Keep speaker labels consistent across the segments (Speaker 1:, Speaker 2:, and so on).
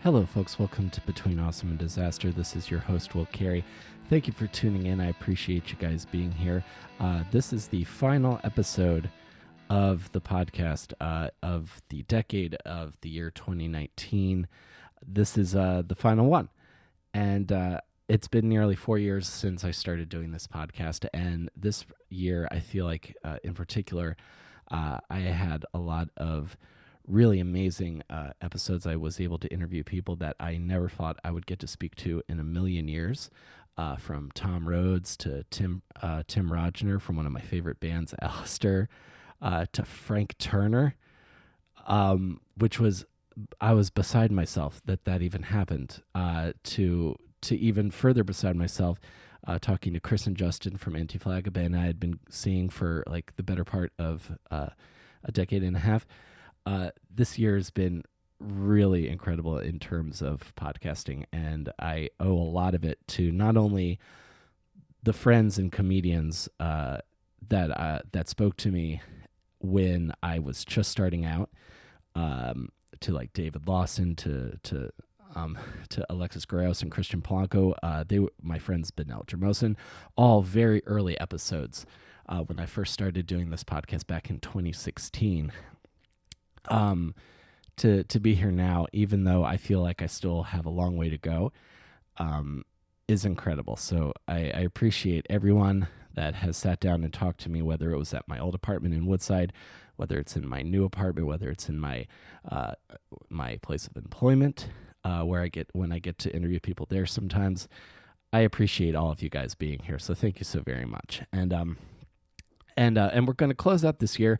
Speaker 1: Hello, folks. Welcome to Between Awesome and Disaster. This is your host, Will Carey. Thank you for tuning in. I appreciate you guys being here. This is the final episode of the podcast of the decade of the year 2019. This is the final one. And it's been nearly 4 years since I started doing this podcast. And this year, I feel like, in particular, I had a lot of really amazing episodes. I was able to interview people that I never thought I would get to speak to in a million years, from Tom Rhodes to Tim Rodgner from one of my favorite bands, Alistair, to Frank Turner, which was, I was beside myself that even happened, to even further beside myself, talking to Chris and Justin from Anti-Flag, a band I had been seeing for like the better part of a decade and a half. This year has been really incredible in terms of podcasting, and I owe a lot of it to not only the friends and comedians that spoke to me when I was just starting out, to like David Lawson, to Alexis Grouse and Christian Polanco. They were my friends, Benel Jermosin, all very early episodes when I first started doing this podcast back in 2016. To be here now, even though I feel like I still have a long way to go, is incredible. So I appreciate everyone that has sat down and talked to me, whether it was at my old apartment in Woodside, whether it's in my new apartment, whether it's in my my place of employment, where when I get to interview people there sometimes. I appreciate all of you guys being here. So thank you so very much. And we're going to close out this year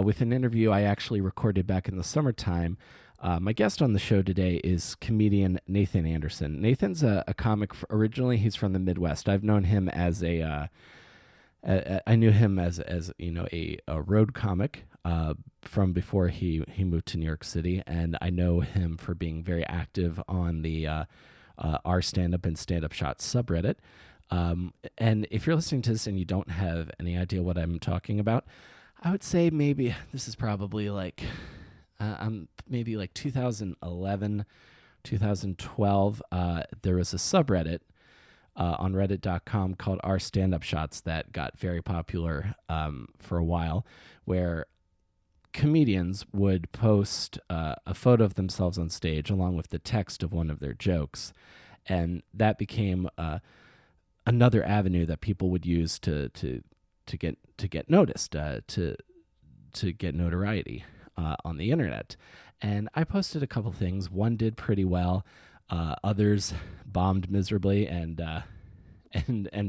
Speaker 1: with an interview I actually recorded back in the summertime. My guest on the show today is comedian Nathan Anderson. Nathan's a comic. Originally, he's from the Midwest. I've known him as I knew him as you know, a road comic from before he moved to New York City, and I know him for being very active on the our stand-up and stand-up shots subreddit. And if you're listening to this and you don't have any idea what I'm talking about, I would say maybe this is probably like maybe like 2011, 2012. There was a subreddit on reddit.com called Our Stand-Up Shots that got very popular for a while, where comedians would post a photo of themselves on stage along with the text of one of their jokes, and that became another avenue that people would use to get noticed, to get notoriety on the internet. And I posted a couple things. One did pretty well. Others bombed miserably, and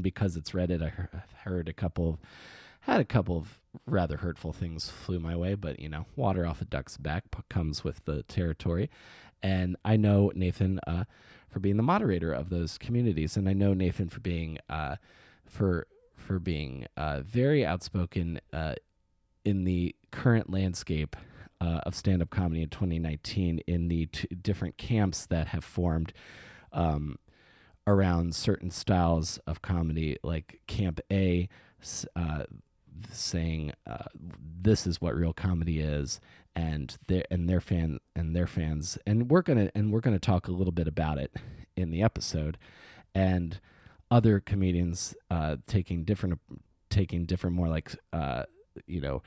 Speaker 1: because it's Reddit, I heard had a couple of rather hurtful things flew my way. But you know, water off a duck's back comes with the territory. And I know Nathan for being the moderator of those communities, and I know Nathan for being for being very outspoken in the current landscape of stand-up comedy in 2019 in the different camps that have formed around certain styles of comedy, like Camp A saying this is what real comedy is, and their fans, and we're gonna talk a little bit about it in the episode, and other comedians taking different, more like you know,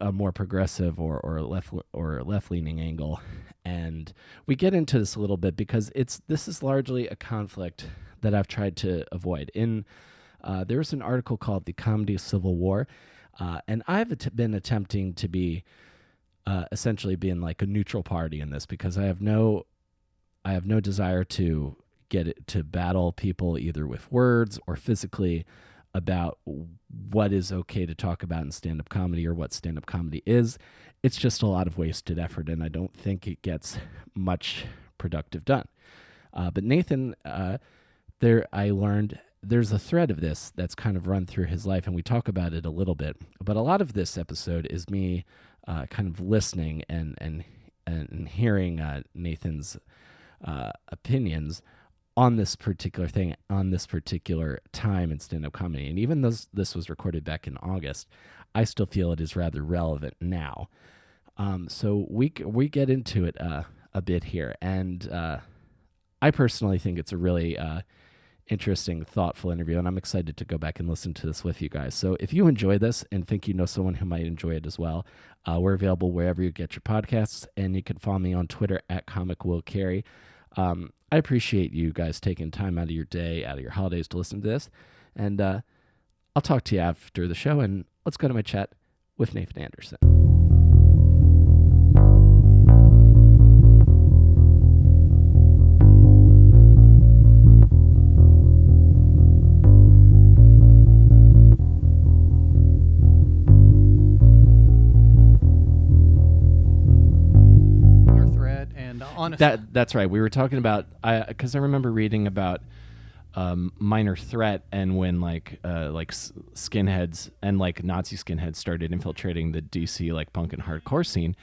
Speaker 1: a more progressive or left leaning angle. And we get into this a little bit because this is largely a conflict that I've tried to avoid. There's an article called "The Comedy Civil War," and I've been attempting to be essentially being like a neutral party in this, because I have no desire to get it to battle people either with words or physically about what is okay to talk about in stand-up comedy or what stand-up comedy is. It's just a lot of wasted effort, and I don't think it gets much productive done. But Nathan, I learned there's a thread of this that's kind of run through his life, and we talk about it a little bit. But a lot of this episode is me kind of listening and hearing Nathan's opinions on this particular thing, on this particular time in stand-up comedy. And even though this was recorded back in August, I still feel it is rather relevant now. So we get into it a bit here, and I personally think it's a really interesting, thoughtful interview, and I'm excited to go back and listen to this with you guys. So if you enjoy this and think you know someone who might enjoy it as well, we're available wherever you get your podcasts, and you can follow me on Twitter at ComicWillCarey. I appreciate you guys taking time out of your day, out of your holidays to listen to this, and I'll talk to you after the show, and let's go to my chat with Nathan Anderson. That's right. We were talking about, because I remember reading about minor threat, and when skinheads and like Nazi skinheads started infiltrating the DC like punk and hardcore scene,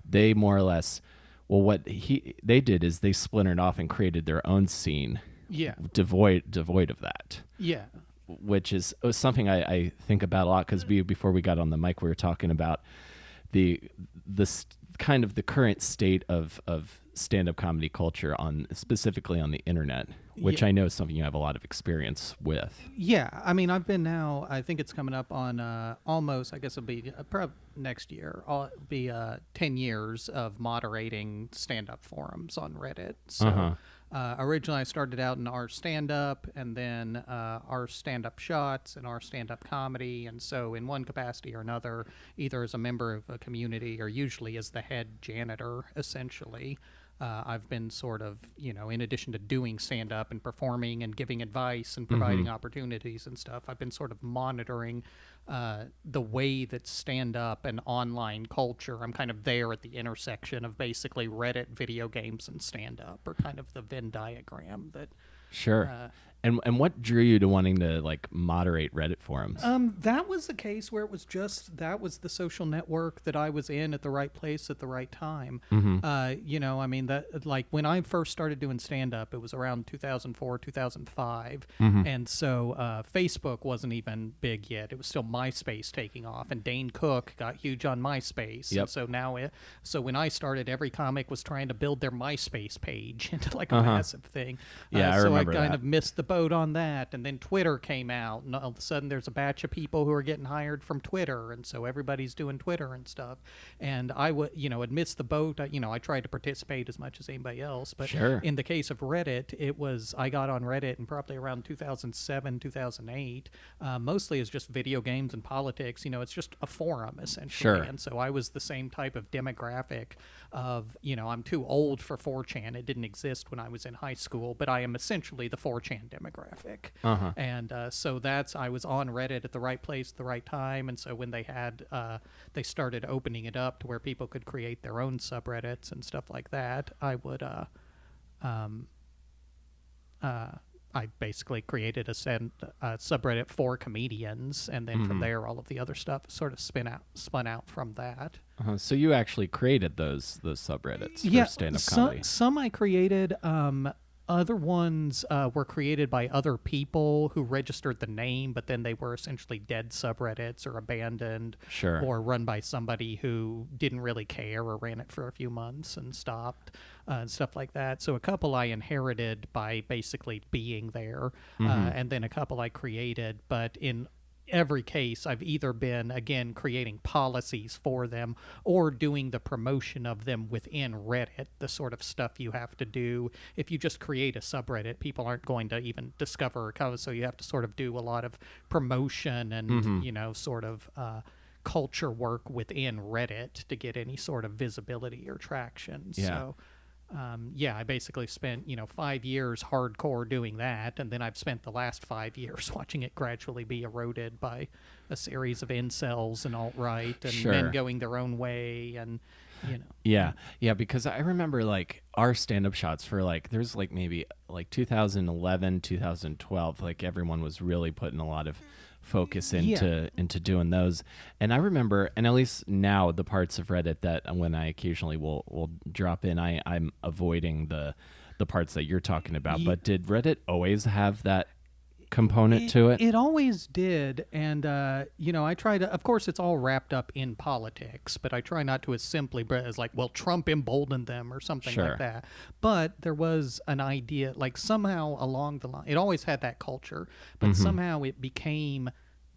Speaker 1: they more or less, well, what they did is they splintered off and created their own scene, devoid of that. Yeah. Which is something I think about a lot, because before we got on the mic, we were talking about the kind of the current state of stand-up comedy culture specifically on the internet, which I know is something you have a lot of experience with.
Speaker 2: Yeah, I mean, I've been now, I think it's coming up on almost, I guess it'll be probably next year, it'll be 10 years of moderating stand-up forums on Reddit. So originally I started out in our stand-up, and then our stand-up shots and our stand-up comedy, and so in one capacity or another, either as a member of a community or usually as the head janitor, essentially, I've been sort of, in addition to doing stand-up and performing and giving advice and providing opportunities and stuff, I've been sort of monitoring the way that stand-up and online culture, I'm kind of there at the intersection of basically Reddit, video games, and stand-up, or kind of the Venn diagram that...
Speaker 1: Sure. And what drew you to wanting to like moderate Reddit forums?
Speaker 2: That was the case where it was that was the social network that I was in at the right place at the right time. I mean, that like when I first started doing stand up, it was around 2004, 2005. And so Facebook wasn't even big yet. It was still MySpace taking off, and Dane Cook got huge on MySpace. Yep. And so when I started, every comic was trying to build their MySpace page into like a massive thing.
Speaker 1: Yeah, I remember
Speaker 2: so I kind
Speaker 1: that.
Speaker 2: of missed the boat on that, and then Twitter came out, and all of a sudden there's a batch of people who are getting hired from Twitter, and so everybody's doing Twitter and stuff, and I would had missed the boat. I tried to participate as much as anybody else, but in the case of Reddit, I got on Reddit in probably around 2007, 2008, mostly as just video games and politics. It's just a forum essentially, and so I was the same type of demographic of, I'm too old for 4chan. It didn't exist when I was in high school, but I am essentially the 4chan demographic. And so I was on Reddit at the right place at the right time, and so when they started opening it up to where people could create their own subreddits and stuff like that, I basically created a subreddit for comedians, and then from there all of the other stuff sort of spun out from that.
Speaker 1: So you actually created those subreddits for stand-up comedy?
Speaker 2: Some I created. Other ones were created by other people who registered the name, but then they were essentially dead subreddits or abandoned, or run by somebody who didn't really care or ran it for a few months and stopped, and stuff like that. So a couple I inherited by basically being there, and then a couple I created, but in every case, I've either been, again, creating policies for them or doing the promotion of them within Reddit, the sort of stuff you have to do. If you just create a subreddit, people aren't going to even discover or cover, so you have to sort of do a lot of promotion and, sort of culture work within Reddit to get any sort of visibility or traction.
Speaker 1: Yeah.
Speaker 2: So... I basically spent, 5 years hardcore doing that, and then I've spent the last 5 years watching it gradually be eroded by a series of incels and alt-right and men going their own way, and,
Speaker 1: Yeah, because I remember, like, our stand-up shots for, like, there's, like, maybe, like, 2011, 2012, like, everyone was really putting a lot of focus into doing those. And I remember, and at least now, the parts of Reddit that when I occasionally will drop in, I'm avoiding the parts that you're talking about. But did Reddit always have that component to it.
Speaker 2: It always did, and I try to. Of course, it's all wrapped up in politics, but I try not to as simply as like, well, Trump emboldened them or something like that. But there was an idea, like somehow along the line, it always had that culture, but somehow it became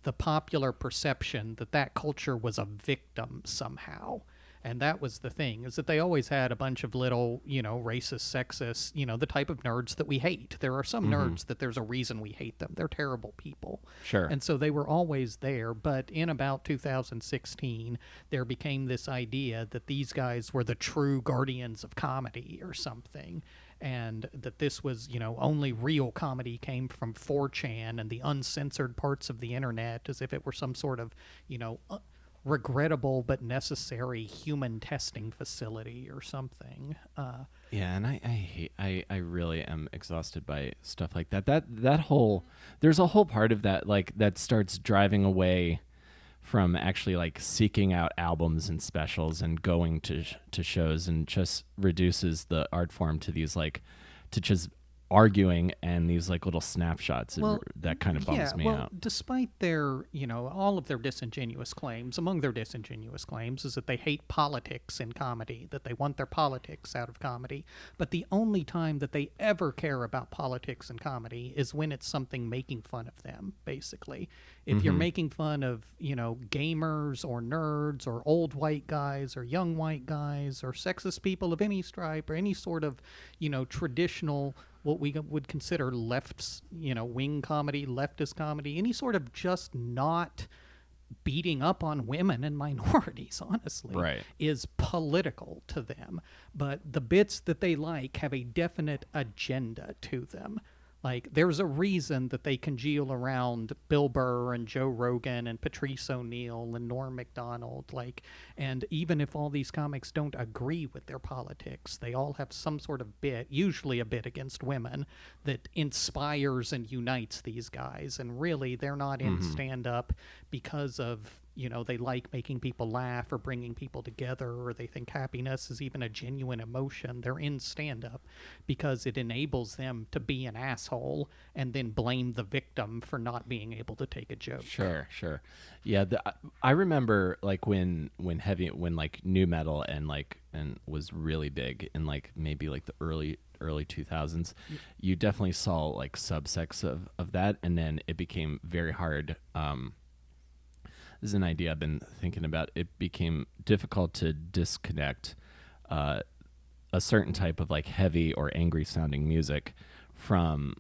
Speaker 2: the popular perception that that culture was a victim somehow. And that was the thing, is that they always had a bunch of little, racist, sexist, the type of nerds that we hate. There are some nerds that there's a reason we hate them. They're terrible people.
Speaker 1: Sure.
Speaker 2: And so they were always there. But in about 2016, there became this idea that these guys were the true guardians of comedy or something. And that this was, only real comedy came from 4chan and the uncensored parts of the internet, as if it were some sort of, regrettable but necessary human testing facility or something.
Speaker 1: Yeah, and I really am exhausted by stuff like that. That whole, there's a whole part of that like that starts driving away from actually like seeking out albums and specials and going to shows, and just reduces the art form to these like to just arguing and these like little snapshots. That kind of bums me out.
Speaker 2: Despite their, all of their disingenuous claims, among their disingenuous claims is that they hate politics in comedy, that they want their politics out of comedy. But the only time that they ever care about politics in comedy is when it's something making fun of them, basically. If you're making fun of, gamers or nerds or old white guys or young white guys or sexist people of any stripe or any sort of, traditional, what we would consider wing comedy, leftist comedy, any sort of just not beating up on women and minorities, honestly, is political to them. But the bits that they like have a definite agenda to them. Like, there's a reason that they congeal around Bill Burr and Joe Rogan and Patrice O'Neill and Norm Macdonald. Like, and even if all these comics don't agree with their politics, they all have some sort of bit, usually a bit against women, that inspires and unites these guys. And really, they're not in stand-up because of, they like making people laugh or bringing people together, or they think happiness is even a genuine emotion. They're in stand-up because it enables them to be an asshole and then blame the victim for not being able to take a joke.
Speaker 1: Sure. Yeah, I remember like when like new metal and was really big in like maybe like the early 2000s, you definitely saw like subsects of that, and then it became very hard. This is an idea I've been thinking about. It became difficult to disconnect a certain type of like heavy or angry sounding music from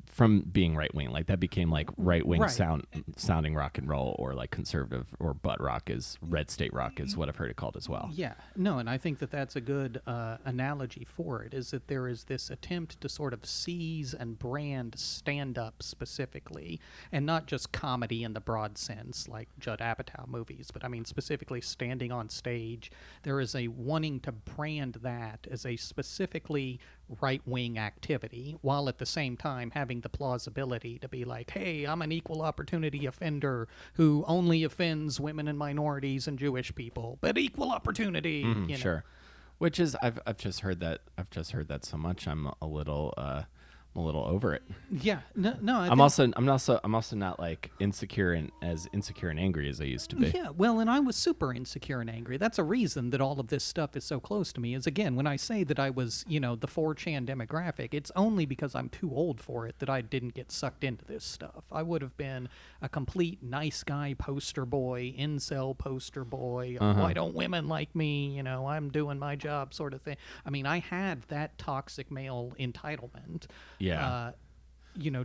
Speaker 1: from being right wing. Like that became like right wing sounding rock and roll, or like conservative or butt rock is red state rock is what I've heard it called as well.
Speaker 2: Yeah, no, and I think that that's a good analogy for it, is that there is this attempt to sort of seize and brand stand up specifically, and not just comedy in the broad sense like Judd Apatow movies, but I mean specifically standing on stage. There is a wanting to brand that as a specifically right-wing activity, while at the same time having the plausibility to be like, hey, I'm an equal opportunity offender who only offends women and minorities and Jewish people, but equal opportunity.
Speaker 1: Sure. Which is I've just heard that so much. I'm a little over it.
Speaker 2: Yeah. No.
Speaker 1: I'm also not like insecure and angry as I used to be.
Speaker 2: Yeah. Well, and I was super insecure and angry. That's a reason that all of this stuff is so close to me. Is again, when I say that I was, the 4chan demographic, it's only because I'm too old for it that I didn't get sucked into this stuff. I would have been a complete nice guy poster boy, incel poster boy. Why don't women like me? I'm doing my job sort of thing. I mean, I had that toxic male entitlement.
Speaker 1: Yeah.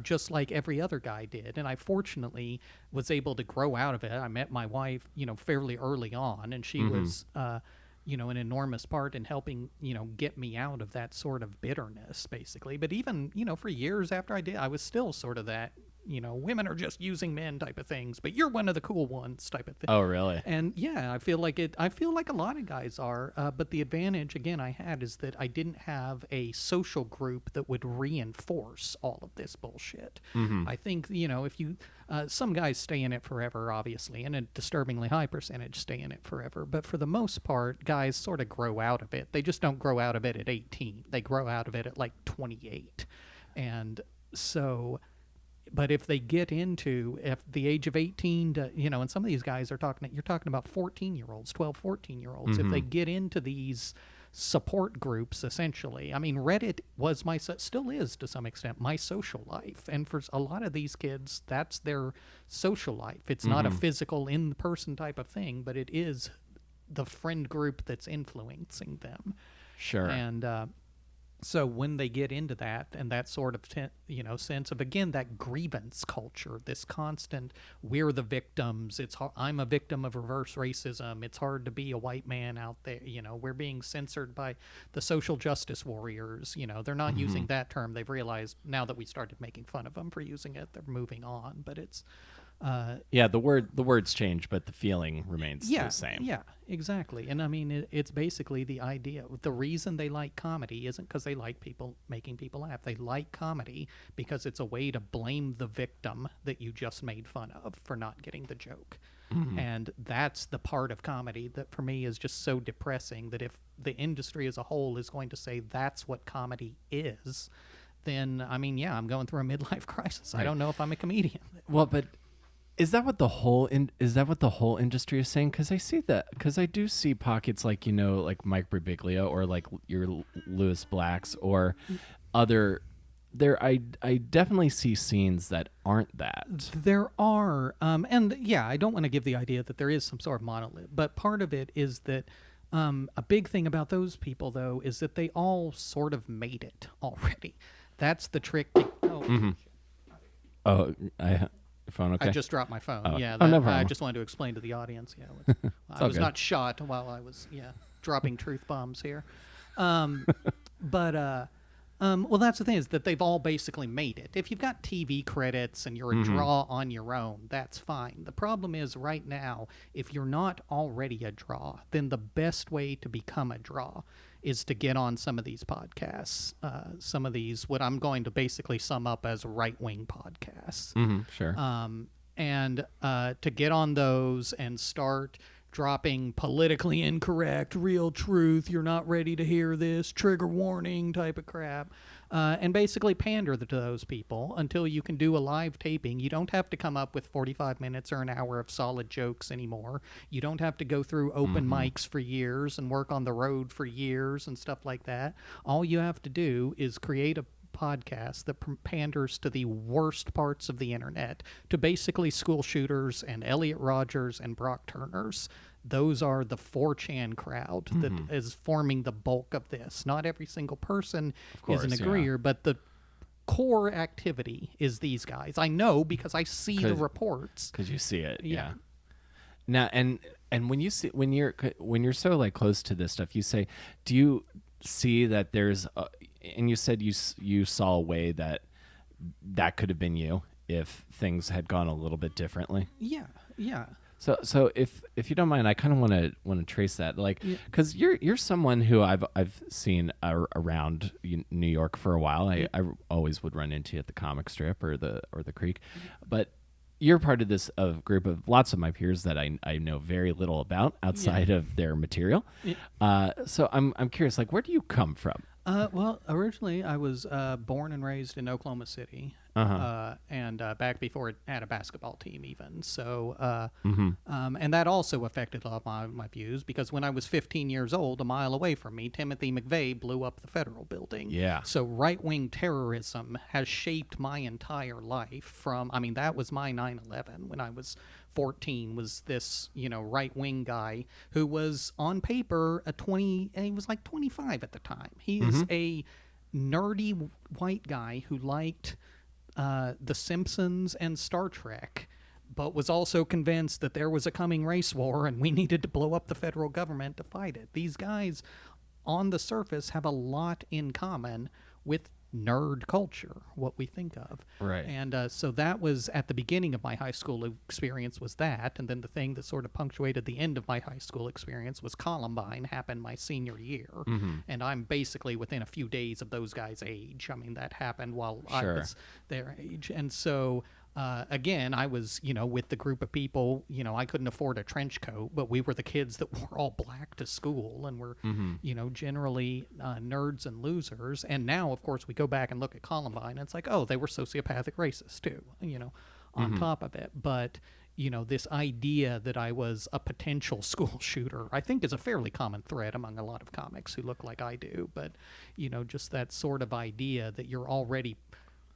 Speaker 2: Just like every other guy did. And I fortunately was able to grow out of it. I met my wife, fairly early on, and she was, an enormous part in helping, get me out of that sort of bitterness, basically. But even, for years after I did, I was still sort of that, women are just using men type of things, but you're one of the cool ones type of thing.
Speaker 1: Oh, really?
Speaker 2: And yeah, I feel like a lot of guys are, but the advantage, again, I had is that I didn't have a social group that would reinforce all of this bullshit. I think, if you, some guys stay in it forever, obviously, and a disturbingly high percentage stay in it forever, but for the most part, guys sort of grow out of it. They just don't grow out of it at 18. They grow out of it at like 28. And So, but if they get into at the age of 18 to, and some of these guys you're talking about 14-year-olds, 12, 14-year-olds. If they get into these support groups, essentially, I mean, Reddit was still is to some extent my social life. And for a lot of these kids, that's their social life. It's not a physical in-person type of thing, but it is the friend group that's influencing them.
Speaker 1: Sure.
Speaker 2: And, so when they get into that and that sort of sense of, again, that grievance culture, this constant, we're the victims. I'm a victim of reverse racism. It's hard to be a white man out there. We're being censored by the social justice warriors. They're not using that term. They've realized now that we started making fun of them for using it, they're moving on. But it's
Speaker 1: the words change, but the feeling remains the same.
Speaker 2: Yeah, exactly. And I mean, it's basically the idea. The reason they like comedy isn't because they like making people laugh. They like comedy because it's a way to blame the victim that you just made fun of for not getting the joke. And that's the part of comedy that for me is just so depressing, that if the industry as a whole is going to say that's what comedy is, then, I mean, I'm going through a midlife crisis. Right. I don't know if I'm a comedian.
Speaker 1: Well, but is that what the whole industry is saying? Because I do see pockets like like Mike Birbiglia or like your Lewis Blacks or other. I definitely see scenes that aren't that.
Speaker 2: There are, and I don't want to give the idea that there is some sort of monolith, but part of it is that a big thing about those people though is that they all sort of made it already. That's the trick.
Speaker 1: Phone, okay?
Speaker 2: I just dropped my phone.
Speaker 1: No problem.
Speaker 2: I just wanted to explain to the audience. I was not shot while I was dropping truth bombs here. Well, that's the thing, is that they've all basically made it. If you've got TV credits and you're a draw on your own, that's fine. The problem is right now, if you're not already a draw, then the best way to become a draw is to get on some of these podcasts, some of these, what I'm going to basically sum up as right-wing podcasts.
Speaker 1: Sure.
Speaker 2: And to get on those and start dropping politically incorrect, real truth, you're not ready to hear this, trigger warning type of crap, and basically pander to those people until you can do a live taping. You don't have to come up with 45 minutes or an hour of solid jokes anymore. You don't have to go through open mics for years and work on the road for years and stuff like that. All you have to do is create a podcast that panders to the worst parts of the internet, to basically school shooters and Elliot Rodgers and Brock Turners. Those are the 4chan crowd that is forming the bulk of this. Not every single person is an agreeer, but the core activity is these guys. I know because I see the reports.
Speaker 1: Because you see it, Now, and when you're so like close to this stuff, you say, do you see that there's and you said you saw a way that could have been you if things had gone a little bit differently?
Speaker 2: Yeah.
Speaker 1: So if you don't mind, I kind of want to trace that, like, because you're someone who I've seen around New York for a while. I always would run into you at the comic strip or the Creek, but you're part of this group of lots of my peers that I know very little about outside of their material. So I'm curious, like, where do you come from?
Speaker 2: Well, originally I was born and raised in Oklahoma City, and back before it had a basketball team even. So, and that also affected a lot of my views, because when I was 15 years old, a mile away from me, Timothy McVeigh blew up the Federal Building.
Speaker 1: Yeah.
Speaker 2: So right-wing terrorism has shaped my entire life from, I mean, that was my 9/11 when I was 14, was this, right-wing guy who was on paper he was like 25 at the time. He's a nerdy white guy who liked The Simpsons and Star Trek, but was also convinced that there was a coming race war and we needed to blow up the federal government to fight it. These guys, on the surface, have a lot in common with nerd culture, what we think of.
Speaker 1: Right.
Speaker 2: And so that was at the beginning of my high school experience, was that. And then the thing that sort of punctuated the end of my high school experience was Columbine, happened my senior year. And I'm basically within a few days of those guys' age. I mean, that happened while I was their age. And so again, I was, with the group of people, I couldn't afford a trench coat, but we were the kids that wore all black to school and were, generally nerds and losers. And now, of course, we go back and look at Columbine and it's like, oh, they were sociopathic racists too, on top of it. But, this idea that I was a potential school shooter, I think is a fairly common thread among a lot of comics who look like I do. But, just that sort of idea that you're already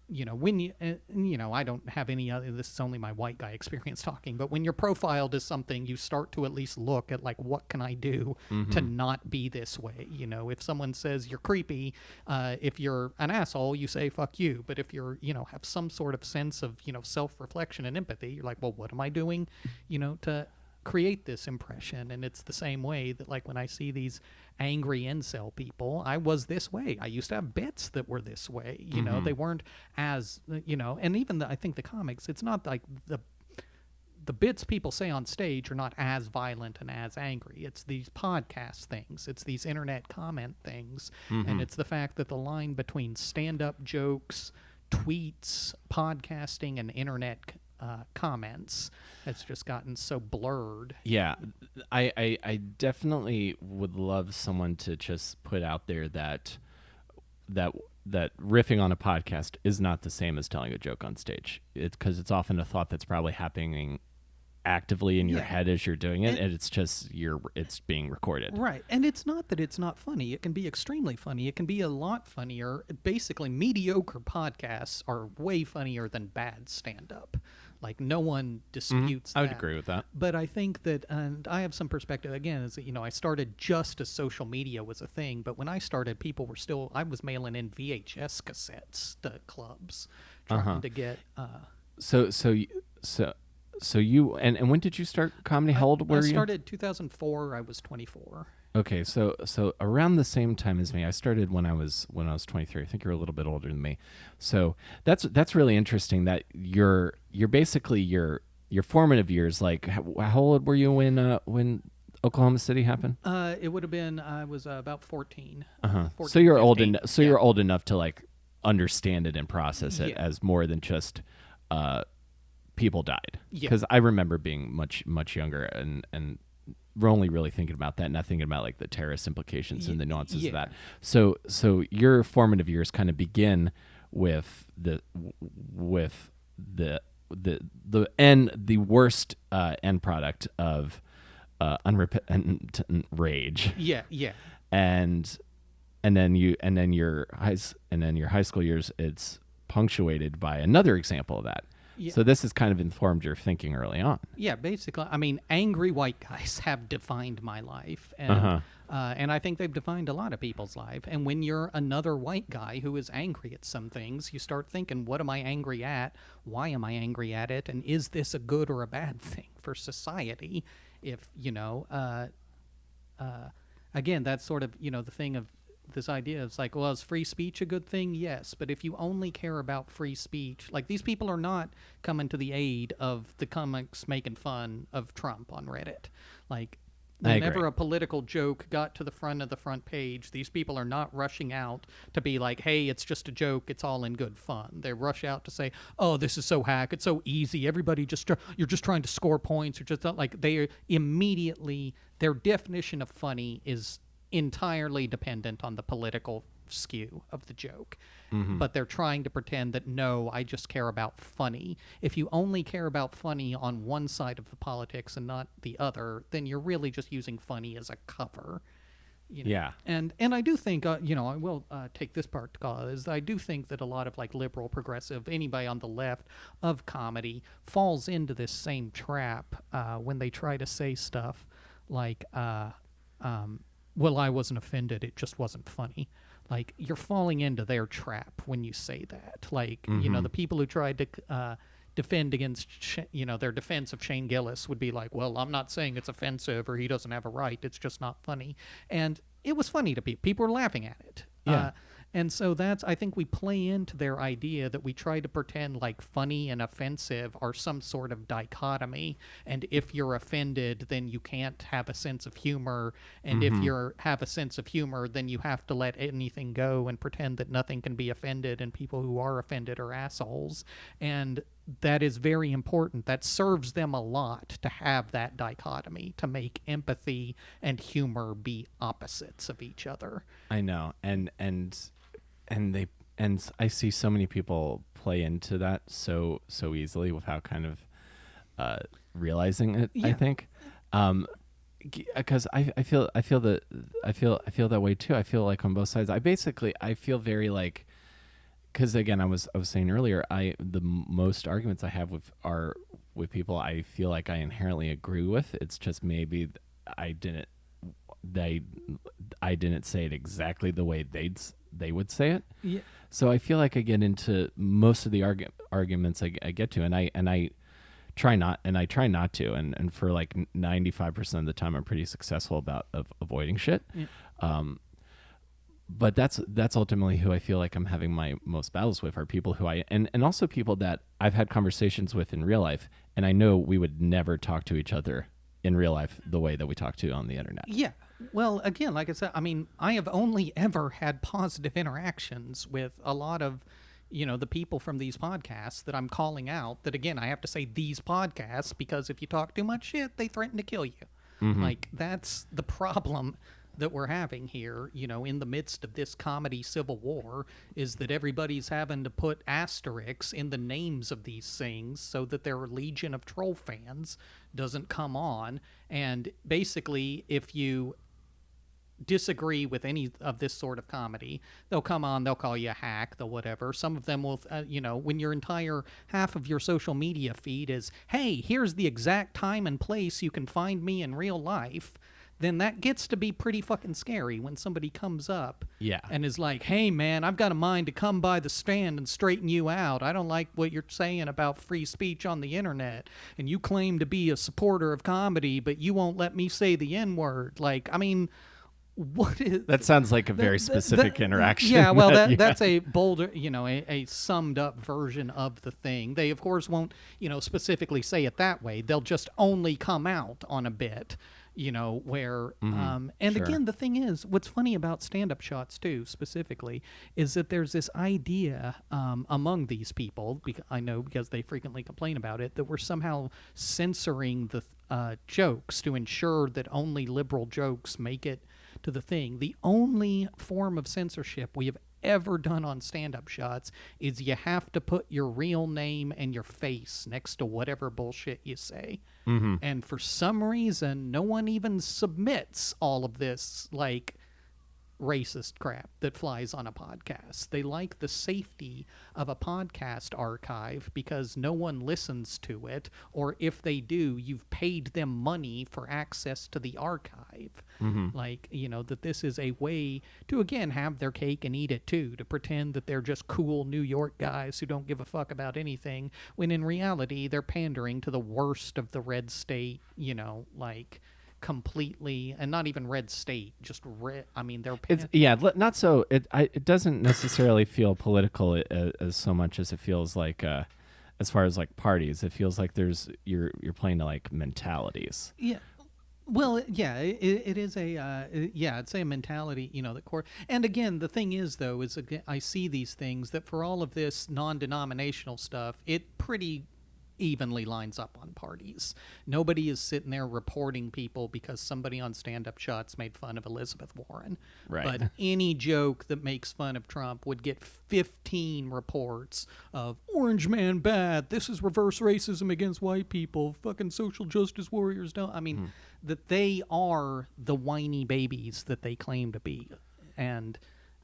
Speaker 2: when I don't have any other, this is only my white guy experience talking, but when you're profiled as something, you start to at least look at like, what can I do to not be this way? If someone says you're creepy, if you're an asshole, you say, fuck you. But if you're, have some sort of sense of, self-reflection and empathy, you're like, well, what am I doing, to create this impression? And it's the same way that, like, when I see these angry incel people, I was this way. I used to have bits that were this way, they weren't as, and even I think the comics, it's not like the bits people say on stage are not as violent and as angry. It's these podcast things, it's these internet comment things, and it's the fact that the line between stand-up jokes, tweets, podcasting, and internet comments has just gotten so blurred.
Speaker 1: Yeah, I definitely would love someone to just put out there that riffing on a podcast is not the same as telling a joke on stage. It's because it's often a thought that's probably happening actively in your head as you're doing it, and it's just it's being recorded.
Speaker 2: Right. And it's not that it's not funny. It can be extremely funny. It can be a lot funnier. Basically, mediocre podcasts are way funnier than bad stand-up. Like, no one disputes that.
Speaker 1: I would agree with that.
Speaker 2: But I think that, and I have some perspective, again, is that, I started just as social media was a thing, but when I started, people were still, I was mailing in VHS cassettes to clubs, trying to get...
Speaker 1: So you, and when did you start comedy? How old were you?
Speaker 2: I started 2004, I was 24.
Speaker 1: Okay, so around the same time as me, I started when I was 23. I think you're a little bit older than me. So that's really interesting that you're basically your formative years. Like, how old were you when Oklahoma City happened?
Speaker 2: It would have been, I was about 14.
Speaker 1: 14, so you're 15. So you're old enough to like understand it and process it as more than just people died. Because I remember being much younger and we're only really thinking about that, not thinking about like the terrorist implications and the nuances of that. So your formative years kind of begin with the worst end product of unrepentant rage. And then your high school years, it's punctuated by another example of that. So this has kind of informed your thinking early on.
Speaker 2: Yeah, basically. I mean, angry white guys have defined my life. And I think they've defined a lot of people's life. And when you're another white guy who is angry at some things, you start thinking, what am I angry at? Why am I angry at it? And is this a good or a bad thing for society? If, again, that's sort of, the thing of this idea is like, well, is free speech a good thing? Yes. But if you only care about free speech, like, these people are not coming to the aid of the comics making fun of Trump on Reddit. Like, whenever a political joke got to the front page, these people are not rushing out to be like, hey, it's just a joke, it's all in good fun. They rush out to say, oh, this is so hack, it's so easy, everybody you're just trying to score points. Or just like, they immediately, their definition of funny is entirely dependent on the political skew of the joke. But they're trying to pretend that, no, I just care about funny. If you only care about funny on one side of the politics and not the other, then you're really just using funny as a cover.
Speaker 1: Yeah.
Speaker 2: And I do think, I will take this part to call is I do think that a lot of like liberal, progressive, anybody on the left of comedy falls into this same trap when they try to say stuff like, well, I wasn't offended, it just wasn't funny. Like, you're falling into their trap when you say that. Like, the people who tried to defend against, their defense of Shane Gillis would be like, well, I'm not saying it's offensive or he doesn't have a right, it's just not funny. And it was funny to people. People were laughing at it.
Speaker 1: Yeah.
Speaker 2: And so I think we play into their idea that we try to pretend like funny and offensive are some sort of dichotomy. And if you're offended, then you can't have a sense of humor. And if you have a sense of humor, then you have to let anything go and pretend that nothing can be offended and people who are offended are assholes. And that is very important. That serves them a lot to have that dichotomy, to make empathy and humor be opposites of each other.
Speaker 1: I know, and they and I see so many people play into that so easily without kind of realizing it. I
Speaker 2: Yeah.
Speaker 1: think, because I feel that way too. I feel like on both sides. I feel very like, because again, I was saying earlier, the most arguments I have with people I feel like I inherently agree with. It's just maybe I didn't they I didn't say it exactly the way they would say it.
Speaker 2: Yeah.
Speaker 1: So I feel like I get into most of the arguments I get to, and I try not to, and for like 95% of the time I'm pretty successful about avoiding shit.
Speaker 2: Yeah.
Speaker 1: But that's ultimately who I feel like I'm having my most battles with, are people who and also people that I've had conversations with in real life, and I know we would never talk to each other in real life the way that we talk to on the internet.
Speaker 2: Yeah. Well, again, like I said, I mean, I have only ever had positive interactions with a lot of, the people from these podcasts that I'm calling out. That, again, I have to say these podcasts because if you talk too much shit, they threaten to kill you.
Speaker 1: Mm-hmm.
Speaker 2: Like, that's the problem that we're having here, in the midst of this comedy civil war, is that everybody's having to put asterisks in the names of these things so that their legion of troll fans doesn't come on. And basically, if you disagree with any of this sort of comedy, they'll come on, they'll call you a hack, they'll whatever. Some of them will, when your entire half of your social media feed is, hey, here's the exact time and place you can find me in real life, then that gets to be pretty fucking scary when somebody comes up and is like, hey, man, I've got a mind to come by the stand and straighten you out. I don't like what you're saying about free speech on the internet. And you claim to be a supporter of comedy, but you won't let me say the N-word. Like, I mean, what is
Speaker 1: that? Sounds like a very specific interaction.
Speaker 2: Yeah, well, that's a bolder, a summed up version of the thing. They, of course, won't, specifically say it that way. They'll just only come out on a bit, where, and
Speaker 1: Sure.
Speaker 2: again, the thing is, what's funny about stand-up shots, too, specifically, is that there's this idea among these people, I know because they frequently complain about it, that we're somehow censoring the jokes to ensure that only liberal jokes make it to the thing. The only form of censorship we have ever done on stand-up shots is you have to put your real name and your face next to whatever bullshit you say.
Speaker 1: Mm-hmm.
Speaker 2: And for some reason, no one even submits all of this, like, racist crap that flies on a podcast. They like the safety of a podcast archive because no one listens to it, or if they do, you've paid them money for access to the archive.
Speaker 1: Mm-hmm.
Speaker 2: Like, that this is a way to, again, have their cake and eat it too, to pretend that they're just cool New York guys who don't give a fuck about anything, when in reality they're pandering to the worst of the red state, like, completely, and not even red state, just red. I mean, they're
Speaker 1: not so. It doesn't necessarily feel political as so much as it feels like, as far as like parties, it feels like you're playing to like mentalities.
Speaker 2: Yeah. Well, yeah, it is it's a mentality, the core. And again, the thing is, though, is again, I see these things that for all of this non-denominational stuff, it pretty evenly lines up on parties. Nobody is sitting there reporting people because somebody on stand-up shots made fun of Elizabeth Warren.
Speaker 1: Right.
Speaker 2: But any joke that makes fun of Trump would get 15 reports of Orange Man bad, this is reverse racism against white people, fucking social justice warriors don't. I mean, that they are the whiny babies that they claim to be. And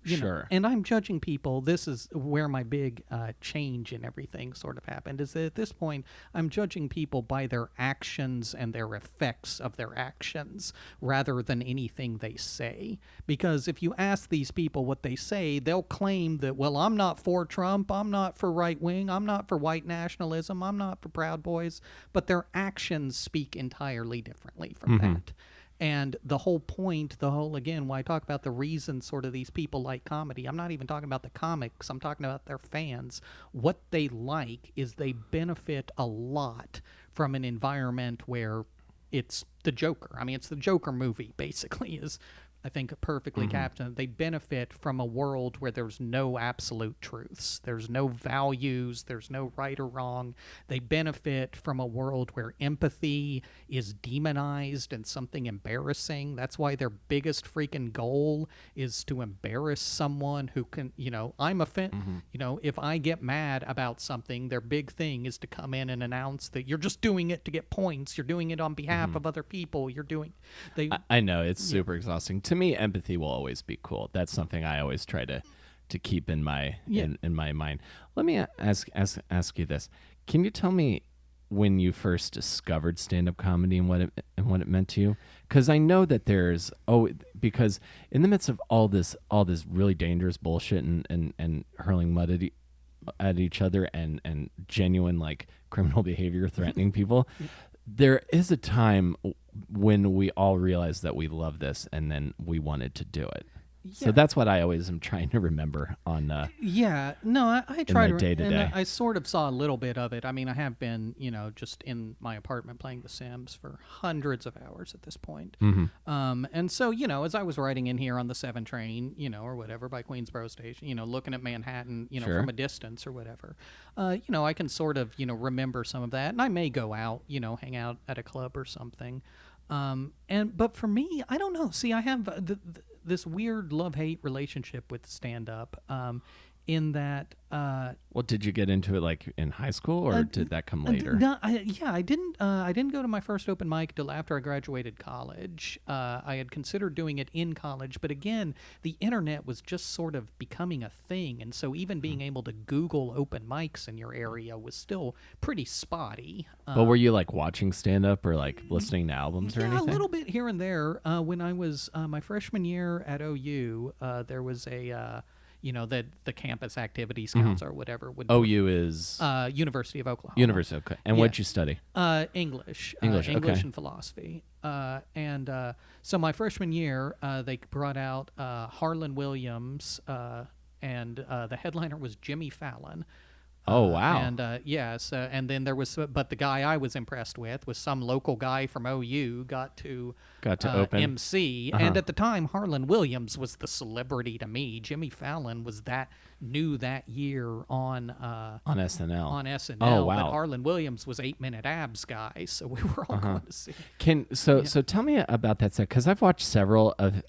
Speaker 1: sure.
Speaker 2: And I'm judging people. This is where my big change in everything sort of happened, is that at this point, I'm judging people by their actions and their effects of their actions rather than anything they say. Because if you ask these people what they say, they'll claim that, well, I'm not for Trump, I'm not for right wing, I'm not for white nationalism, I'm not for Proud Boys, but their actions speak entirely differently from that. And the whole point, again, why I talk about the reason sort of these people like comedy, I'm not even talking about the comics, I'm talking about their fans. What they like is they benefit a lot from an environment where it's the Joker. I mean, it's the Joker movie, basically, is I think perfectly captured. They benefit from a world where there's no absolute truths. There's no values. There's no right or wrong. They benefit from a world where empathy is demonized and something embarrassing. That's why their biggest freaking goal is to embarrass someone who can, if I get mad about something, their big thing is to come in and announce that you're just doing it to get points. You're doing it on behalf of other people.
Speaker 1: I know it's super exhausting. To me, empathy will always be cool. That's something I always try to keep in my in my mind. Let me ask you this: can you tell me when you first discovered stand-up comedy and what it meant to you? Because I know that because in the midst of all this really dangerous bullshit and hurling mud at each other and genuine like criminal behavior threatening people, there is a time when we all realized that we love this and then we wanted to do it. So that's what I always am trying to remember on.
Speaker 2: I try to
Speaker 1: day-to-day.
Speaker 2: And I sort of saw a little bit of it. I mean, I have been, just in my apartment playing The Sims for hundreds of hours at this point. And so, as I was riding in here on the 7 train, or whatever by Queensboro Station, looking at Manhattan,
Speaker 1: Sure.
Speaker 2: from a distance or whatever, I can sort of, remember some of that, and I may go out, hang out at a club or something. But for me, I don't know. See, I have this weird love-hate relationship with stand-up, in that.
Speaker 1: Well, did you get into it like in high school, or did that come later?
Speaker 2: No, I didn't. I didn't go to my first open mic till after I graduated college. I had considered doing it in college, but again, the internet was just sort of becoming a thing, and so even being able to Google open mics in your area was still pretty spotty.
Speaker 1: But were you like watching stand-up or like listening to albums or anything?
Speaker 2: A little bit here and there. When I was my freshman year at OU, there was a. That the campus activities council or whatever would.
Speaker 1: OU is
Speaker 2: University of Oklahoma.
Speaker 1: University, okay. And what'd you study?
Speaker 2: English.
Speaker 1: English, okay.
Speaker 2: And philosophy. So my freshman year, they brought out Harlan Williams, and the headliner was Jimmy Fallon.
Speaker 1: Oh, wow.
Speaker 2: And then there was, but the guy I was impressed with was some local guy from OU got to
Speaker 1: open
Speaker 2: MC. And at the time, Harlan Williams was the celebrity to me. Jimmy Fallon was new that year on
Speaker 1: SNL.
Speaker 2: On SNL.
Speaker 1: Oh, wow.
Speaker 2: But Harlan Williams was 8-Minute Abs guy, so we were all going to see.
Speaker 1: So tell me about that set, because I've watched several of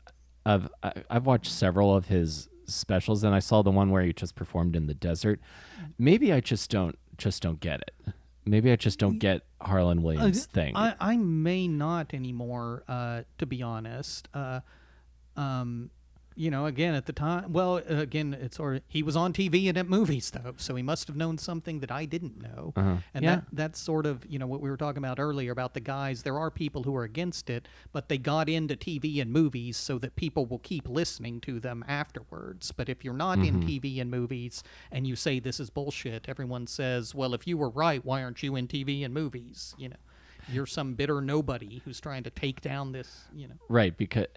Speaker 1: his specials, and I saw the one where he just performed in the desert. Maybe I just don't get it. Maybe I just don't get Harlan Williams' thing.
Speaker 2: I may not anymore, to be honest. Again, at the time, it's sort of, he was on TV and at movies, though, so he must have known something that I didn't know. And that's sort of, what we were talking about earlier about the guys. There are people who are against it, but they got into TV and movies so that people will keep listening to them afterwards. But if you're not in TV and movies and you say this is bullshit, everyone says, well, if you were right, why aren't you in TV and movies? You're some bitter nobody who's trying to take down this,
Speaker 1: Right, because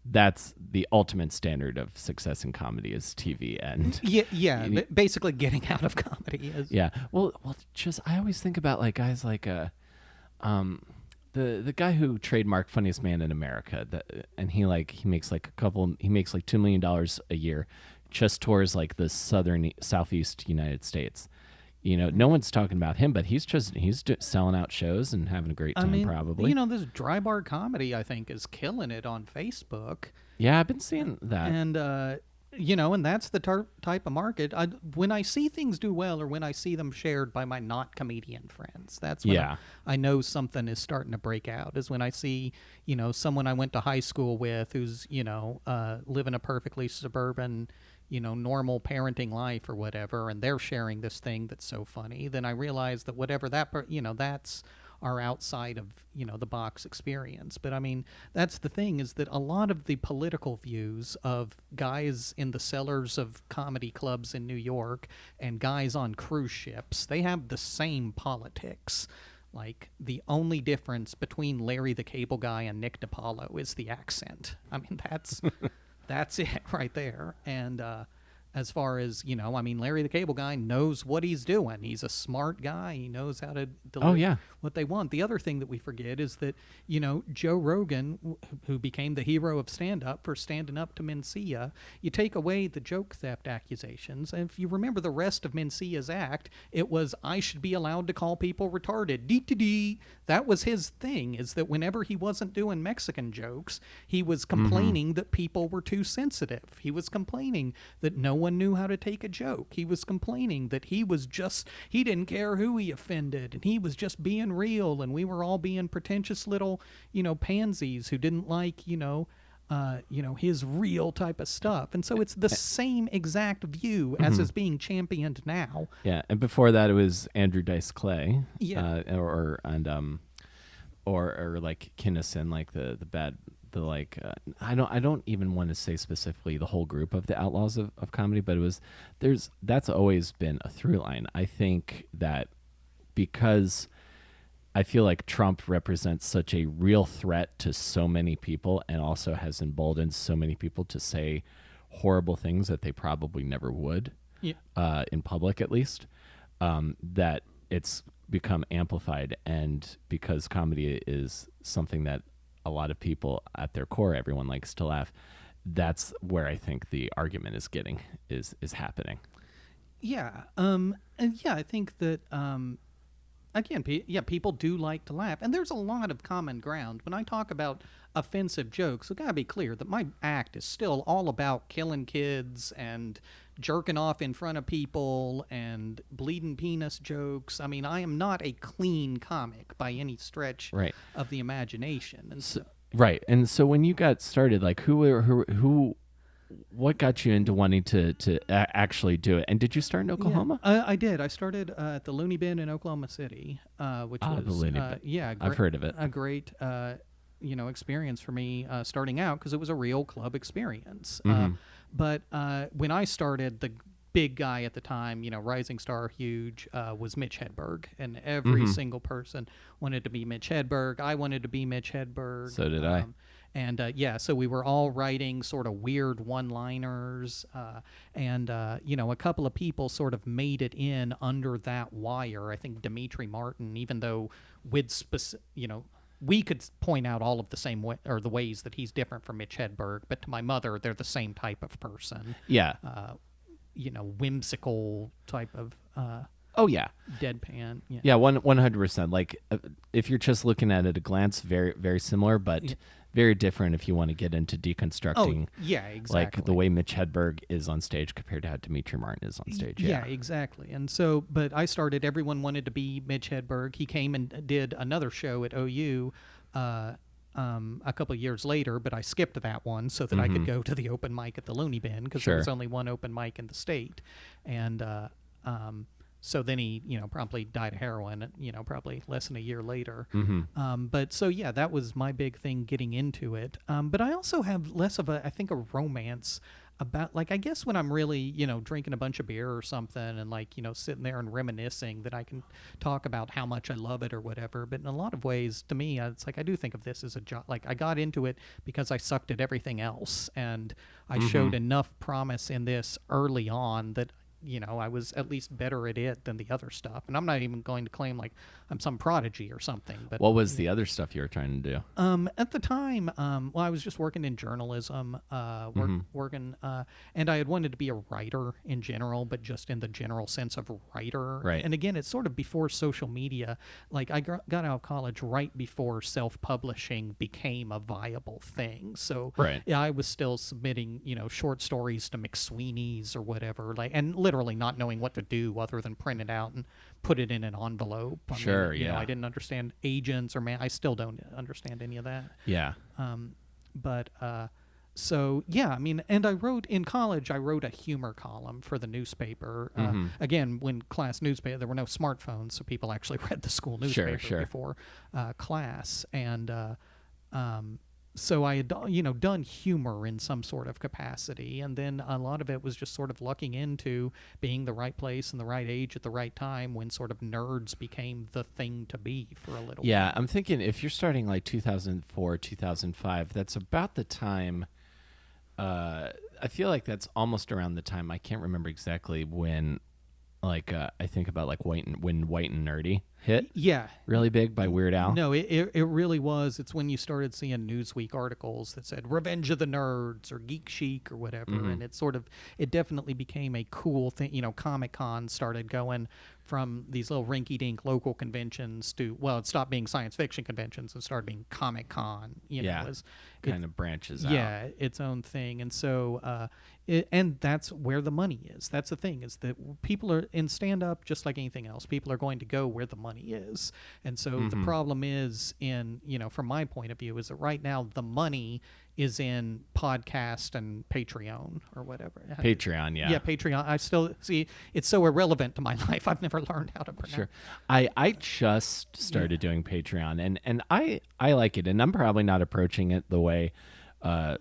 Speaker 1: that's the ultimate standard of success in comedy is TV and
Speaker 2: basically getting out of comedy is
Speaker 1: well just I always think about like guys like the guy who trademarked Funniest Man in America, and he makes like $2 million a year, just tours like the southeast United States. No one's talking about him, but he's selling out shows and having a great time, probably.
Speaker 2: This Dry Bar Comedy, I think, is killing it on Facebook.
Speaker 1: Yeah, I've been seeing that.
Speaker 2: And, and that's the type of market. When I see things do well or when I see them shared by my not comedian friends, that's when I know something is starting to break out, is when I see, someone I went to high school with who's, living a perfectly suburban normal parenting life or whatever, and they're sharing this thing that's so funny, then I realize that whatever that's our outside of, the box experience. But I mean, that's the thing, is that a lot of the political views of guys in the cellars of comedy clubs in New York and guys on cruise ships, they have the same politics. Like, the only difference between Larry the Cable Guy and Nick DiPaolo is the accent. I mean, that's it right there. And as far as, Larry the Cable Guy knows what he's doing. He's a smart guy. He knows how to deliver.
Speaker 1: Oh, yeah.
Speaker 2: what they want. The other thing that we forget is that, Joe Rogan, who became the hero of stand-up for standing up to Mencia, you take away the joke theft accusations, and if you remember the rest of Mencia's act, it was, I should be allowed to call people retarded. Dee. That was his thing, is that whenever he wasn't doing Mexican jokes, he was complaining that people were too sensitive. He was complaining that no one knew how to take a joke. He was complaining that he didn't care who he offended, and he was just being real, and we were all being pretentious little, pansies who didn't like, his real type of stuff. And so it's the same exact view as is being championed now.
Speaker 1: Yeah, and before that it was Andrew Dice Clay.
Speaker 2: Yeah.
Speaker 1: Or like Kinnison, like the bad, the like I don't even want to say specifically the whole group of the outlaws of comedy, but that's always been a through line. I think that because I feel like Trump represents such a real threat to so many people, and also has emboldened so many people to say horrible things that they probably never would, in public at least, that it's become amplified. And because comedy is something that a lot of people at their core, everyone likes to laugh, that's where I think the argument is happening.
Speaker 2: Yeah. I think that again, people do like to laugh, and there's a lot of common ground. When I talk about offensive jokes, I gotta be clear that my act is still all about killing kids and jerking off in front of people and bleeding penis jokes. I mean, I am not a clean comic by any stretch of the imagination. And so
Speaker 1: right. And so when you got started, like what got you into wanting to actually do it? And did you start in Oklahoma?
Speaker 2: I did. I started at the Looney Bin in Oklahoma City, which was
Speaker 1: the Looney Bin. I've heard of it.
Speaker 2: A great experience for me starting out, because it was a real club experience. But when I started, the big guy at the time, rising star, huge, was Mitch Hedberg, and every single person wanted to be Mitch Hedberg. I wanted to be Mitch Hedberg.
Speaker 1: So did I.
Speaker 2: And so we were all writing sort of weird one-liners, and a couple of people sort of made it in under that wire. I think Dimitri Martin, even though we could point out all of the ways that he's different from Mitch Hedberg, but to my mother, they're the same type of person.
Speaker 1: Yeah.
Speaker 2: Whimsical type of.
Speaker 1: Oh yeah,
Speaker 2: deadpan.
Speaker 1: Yeah, 100%. Like if you're just looking at it at a glance, very very similar, but very different if you want to get into deconstructing.
Speaker 2: Oh, yeah, exactly.
Speaker 1: Like the way Mitch Hedberg is on stage compared to how Dimitri Martin is on stage.
Speaker 2: Yeah, exactly. And so, but I started. Everyone wanted to be Mitch Hedberg. He came and did another show at OU. A couple of years later, but I skipped that one so that I could go to the open mic at the Looney Bin, because there was only one open mic in the state, and so then he, promptly died of heroin, probably less than a year later. But so, yeah, that was my big thing getting into it. But I also have less of I think a romance about, like, I guess when I'm really, drinking a bunch of beer or something and, like, sitting there and reminiscing, that I can talk about how much I love it or whatever. But in a lot of ways, to me, it's like I do think of this as a job. Like, I got into it because I sucked at everything else, and I showed enough promise in this early on that I was at least better at it than the other stuff. And I'm not even going to claim like I'm some prodigy or something. But
Speaker 1: what was the other stuff you were trying to do?
Speaker 2: At the time, I was just working in journalism, working, and I had wanted to be a writer in general, but just in the general sense of writer.
Speaker 1: Right.
Speaker 2: And again, it's sort of before social media. Like I got out of college right before self-publishing became a viable thing. So yeah, I was still submitting, short stories to McSweeney's or whatever, like, and literally not knowing what to do other than print it out and put it in an envelope. I mean, I didn't understand agents or I still don't understand any of that.
Speaker 1: Yeah.
Speaker 2: So yeah, I mean, and I wrote in college, I wrote a humor column for the newspaper. Again, when class newspaper, there were no smartphones, so people actually read the school newspaper before class. And so I had, done humor in some sort of capacity, and then a lot of it was just sort of lucking into being the right place and the right age at the right time when sort of nerds became the thing to be for a little while.
Speaker 1: I'm thinking if you're starting like 2004, 2005, that's about the time. I feel like that's almost around the time, I can't remember exactly when I think about like when White and Nerdy hit
Speaker 2: Yeah.
Speaker 1: really big by Weird Al.
Speaker 2: No, it really was. It's when you started seeing Newsweek articles that said Revenge of the Nerds or Geek Chic or whatever. And it definitely became a cool thing. Comic-Con started going from these little rinky-dink local conventions to, well, it stopped being science fiction conventions and started being Comic-Con.
Speaker 1: Kind of branches out.
Speaker 2: Yeah, its own thing. And so, and that's where the money is. That's the thing, is that people are in stand-up, just like anything else, people are going to go where the money is. And so the problem is from my point of view, is that right now the money is in podcast and Patreon or whatever.
Speaker 1: Patreon, yeah.
Speaker 2: Yeah, Patreon. I still see it's so irrelevant to my life. I've never learned how to pronounce.
Speaker 1: Sure. I just started doing Patreon, and I like it, and I'm probably not approaching it the way a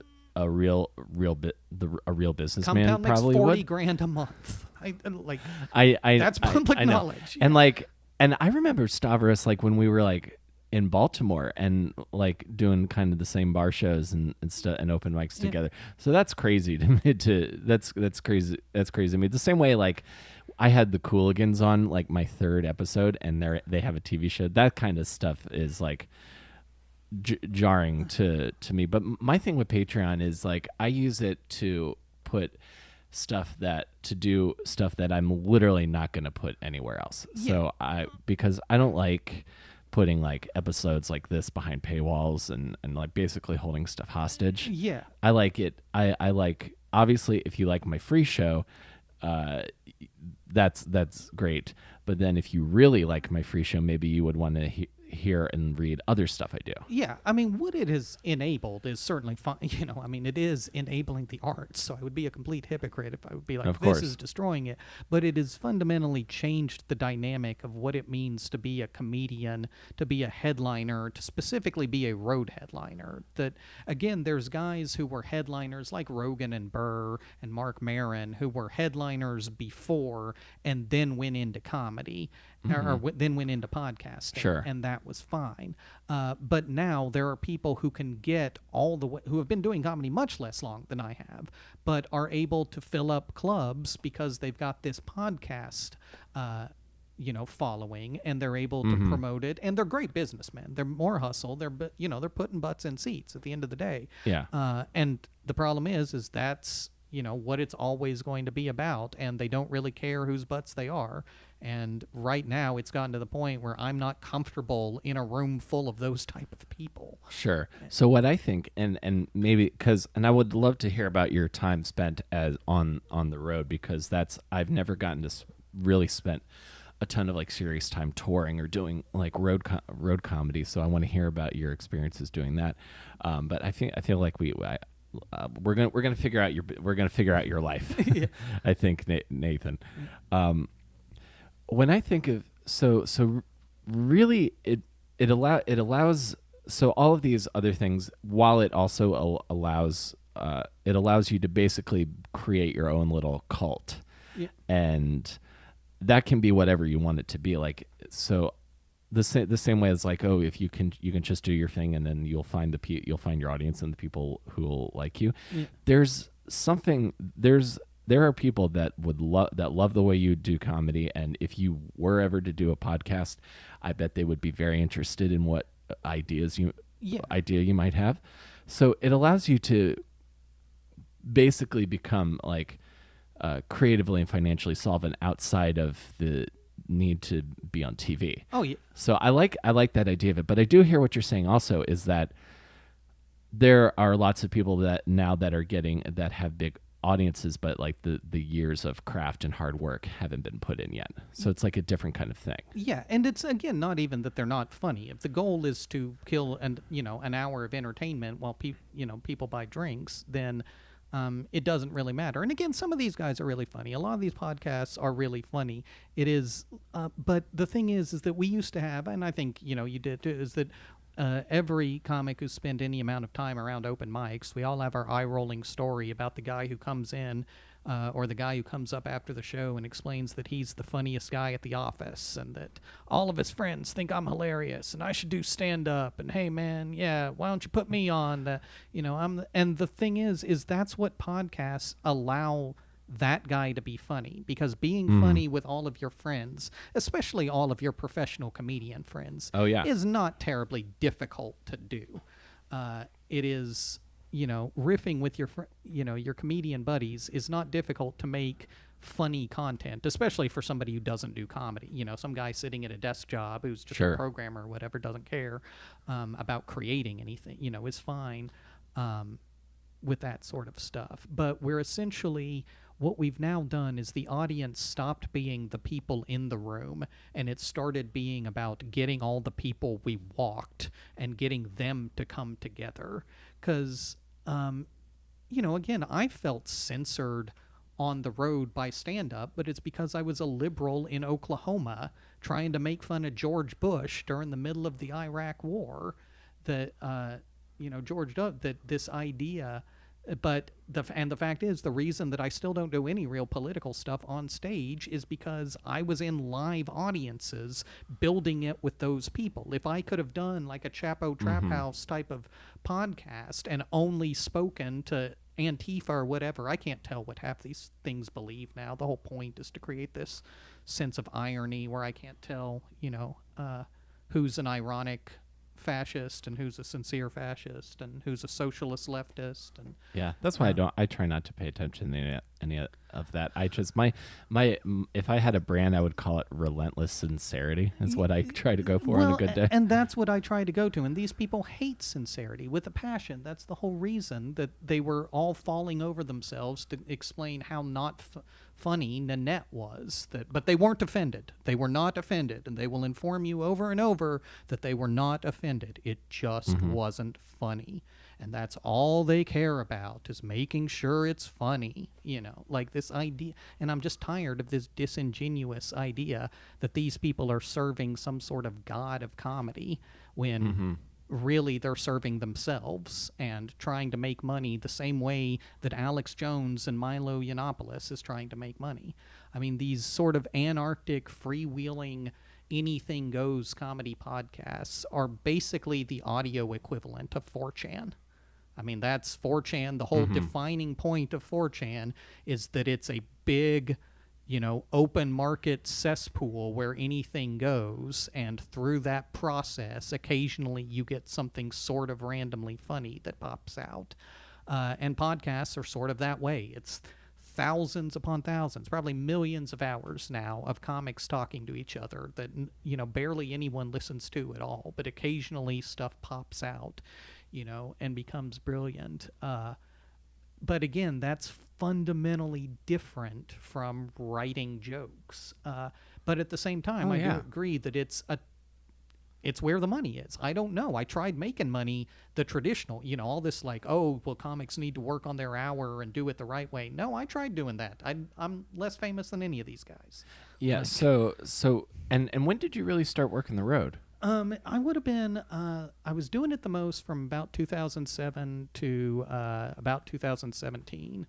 Speaker 1: real businessman
Speaker 2: Compound makes
Speaker 1: probably
Speaker 2: 40
Speaker 1: would.
Speaker 2: grand a month.
Speaker 1: That's
Speaker 2: public
Speaker 1: I know.
Speaker 2: knowledge.
Speaker 1: And I remember Stavros, like when we were like in Baltimore and like doing kind of the same bar shows and stuff and open mics together. So that's crazy to me. That's crazy. That's crazy to me. The same way, like I had the Cooligans on like my third episode, and they have a TV show. That kind of stuff is like jarring to me. But my thing with Patreon is like I use it to do stuff that I'm literally not going to put anywhere else. So because I don't like putting like episodes like this behind paywalls and like basically holding stuff hostage.
Speaker 2: Yeah.
Speaker 1: I like it. I like, obviously if you like my free show, that's great. But then if you really like my free show, maybe you would want to hear and read other stuff I do.
Speaker 2: Yeah, I mean, what it has enabled is certainly fun. It is enabling the arts. So I would be a complete hypocrite if I would be like, this is destroying it. But it has fundamentally changed the dynamic of what it means to be a comedian, to be a headliner, to specifically be a road headliner. That, again, there's guys who were headliners like Rogan and Burr and Mark Maron who were headliners before and then went into comedy. Or then went into podcasting.
Speaker 1: Sure.
Speaker 2: And that was fine. But now there are people who can get all the way, who have been doing comedy much less long than I have, but are able to fill up clubs because they've got this podcast, following, and they're able to promote it. And they're great businessmen. They're more hustle. They're putting butts in seats at the end of the day.
Speaker 1: Yeah.
Speaker 2: And the problem is that's, what it's always going to be about, and they don't really care whose butts they are. And right now it's gotten to the point where I'm not comfortable in a room full of those type of people.
Speaker 1: Sure. So what I think, and maybe and I would love to hear about your time spent on the road, because I've never gotten to really spent a ton of like serious time touring or doing like road comedy. So I want to hear about your experiences doing that. But I feel like we're gonna figure out your life. I think, Nathan. When I think of so really it allows, so all of these other things, while it also allows you to basically create your own little cult.
Speaker 2: Yeah.
Speaker 1: And that can be whatever you want it to be. Like, so the same way as like, oh, if you can just do your thing and then you'll find your audience and the people who will like you. Yeah. There are people that love the way you do comedy, and if you were ever to do a podcast, I bet they would be very interested in what idea you might have. So it allows you to basically become like creatively and financially solvent outside of the need to be on TV.
Speaker 2: Oh yeah.
Speaker 1: So I like that idea of it, but I do hear what you're saying also, is that there are lots of people that have big audiences, but like the years of craft and hard work haven't been put in yet. So it's like a different kind of thing.
Speaker 2: Yeah, and it's, again, not even that they're not funny. If the goal is to kill an hour of entertainment while people buy drinks, then it doesn't really matter. And again, some of these guys are really funny. A lot of these podcasts are really funny. It is, but the thing is that we used to have, and I think you did too, is that every comic who spent any amount of time around open mics, we all have our eye-rolling story about the guy who comes in or the guy who comes up after the show and explains that he's the funniest guy at the office and that all of his friends think I'm hilarious and I should do stand-up, and hey man, yeah, why don't you put me on? And the thing is that's what podcasts allow that guy to be funny, because being funny with all of your friends, especially all of your professional comedian friends,
Speaker 1: Oh yeah.
Speaker 2: is not terribly difficult to do. It is, riffing with your comedian buddies is not difficult to make funny content, especially for somebody who doesn't do comedy. Some guy sitting at a desk job who's just a programmer or whatever, doesn't care about creating anything, is fine with that sort of stuff. But we're essentially, what we've now done is the audience stopped being the people in the room, and it started being about getting all the people we walked and getting them to come together. Because, again, I felt censored on the road by stand-up, but it's because I was a liberal in Oklahoma trying to make fun of George Bush during the middle of the Iraq War. That George Dove, that this idea, but the fact is, the reason that I still don't do any real political stuff on stage is because I was in live audiences building it with those people. If I could have done like a Chapo Trap House type of podcast and only spoken to Antifa or whatever, I can't tell what half these things believe now. The whole point is to create this sense of irony where I can't tell, who's an ironic fascist and who's a sincere fascist and who's a socialist leftist. And
Speaker 1: yeah, that's why I try not to pay attention to any of that. I just if I had a brand, I would call it relentless sincerity. Is what I try to go for on a good day.
Speaker 2: And that's what I try to go to. And these people hate sincerity with a passion. That's the whole reason that they were all falling over themselves to explain how not funny Nanette was. But they weren't offended. They were not offended, and they will inform you over and over that they were not offended. It just wasn't funny. And that's all they care about, is making sure it's funny, like this idea. And I'm just tired of this disingenuous idea that these people are serving some sort of god of comedy when really they're serving themselves and trying to make money the same way that Alex Jones and Milo Yiannopoulos is trying to make money. I mean, these sort of anarchic, freewheeling, anything goes comedy podcasts are basically the audio equivalent of 4chan. I mean, that's 4chan. The whole defining point of 4chan is that it's a big, open market cesspool where anything goes. And through that process, occasionally you get something sort of randomly funny that pops out. And podcasts are sort of that way. It's thousands upon thousands, probably millions of hours now of comics talking to each other that, barely anyone listens to at all. But occasionally stuff pops out, and becomes brilliant. But again, that's fundamentally different from writing jokes. But at the same time, I do agree that it's where the money is. I don't know. I tried making money the traditional, all this like, oh, well, comics need to work on their hour and do it the right way. No, I tried doing that. I'm less famous than any of these guys.
Speaker 1: Yeah. And when did you really start working the road?
Speaker 2: I would have been, I was doing it the most from about 2007 to about 2017.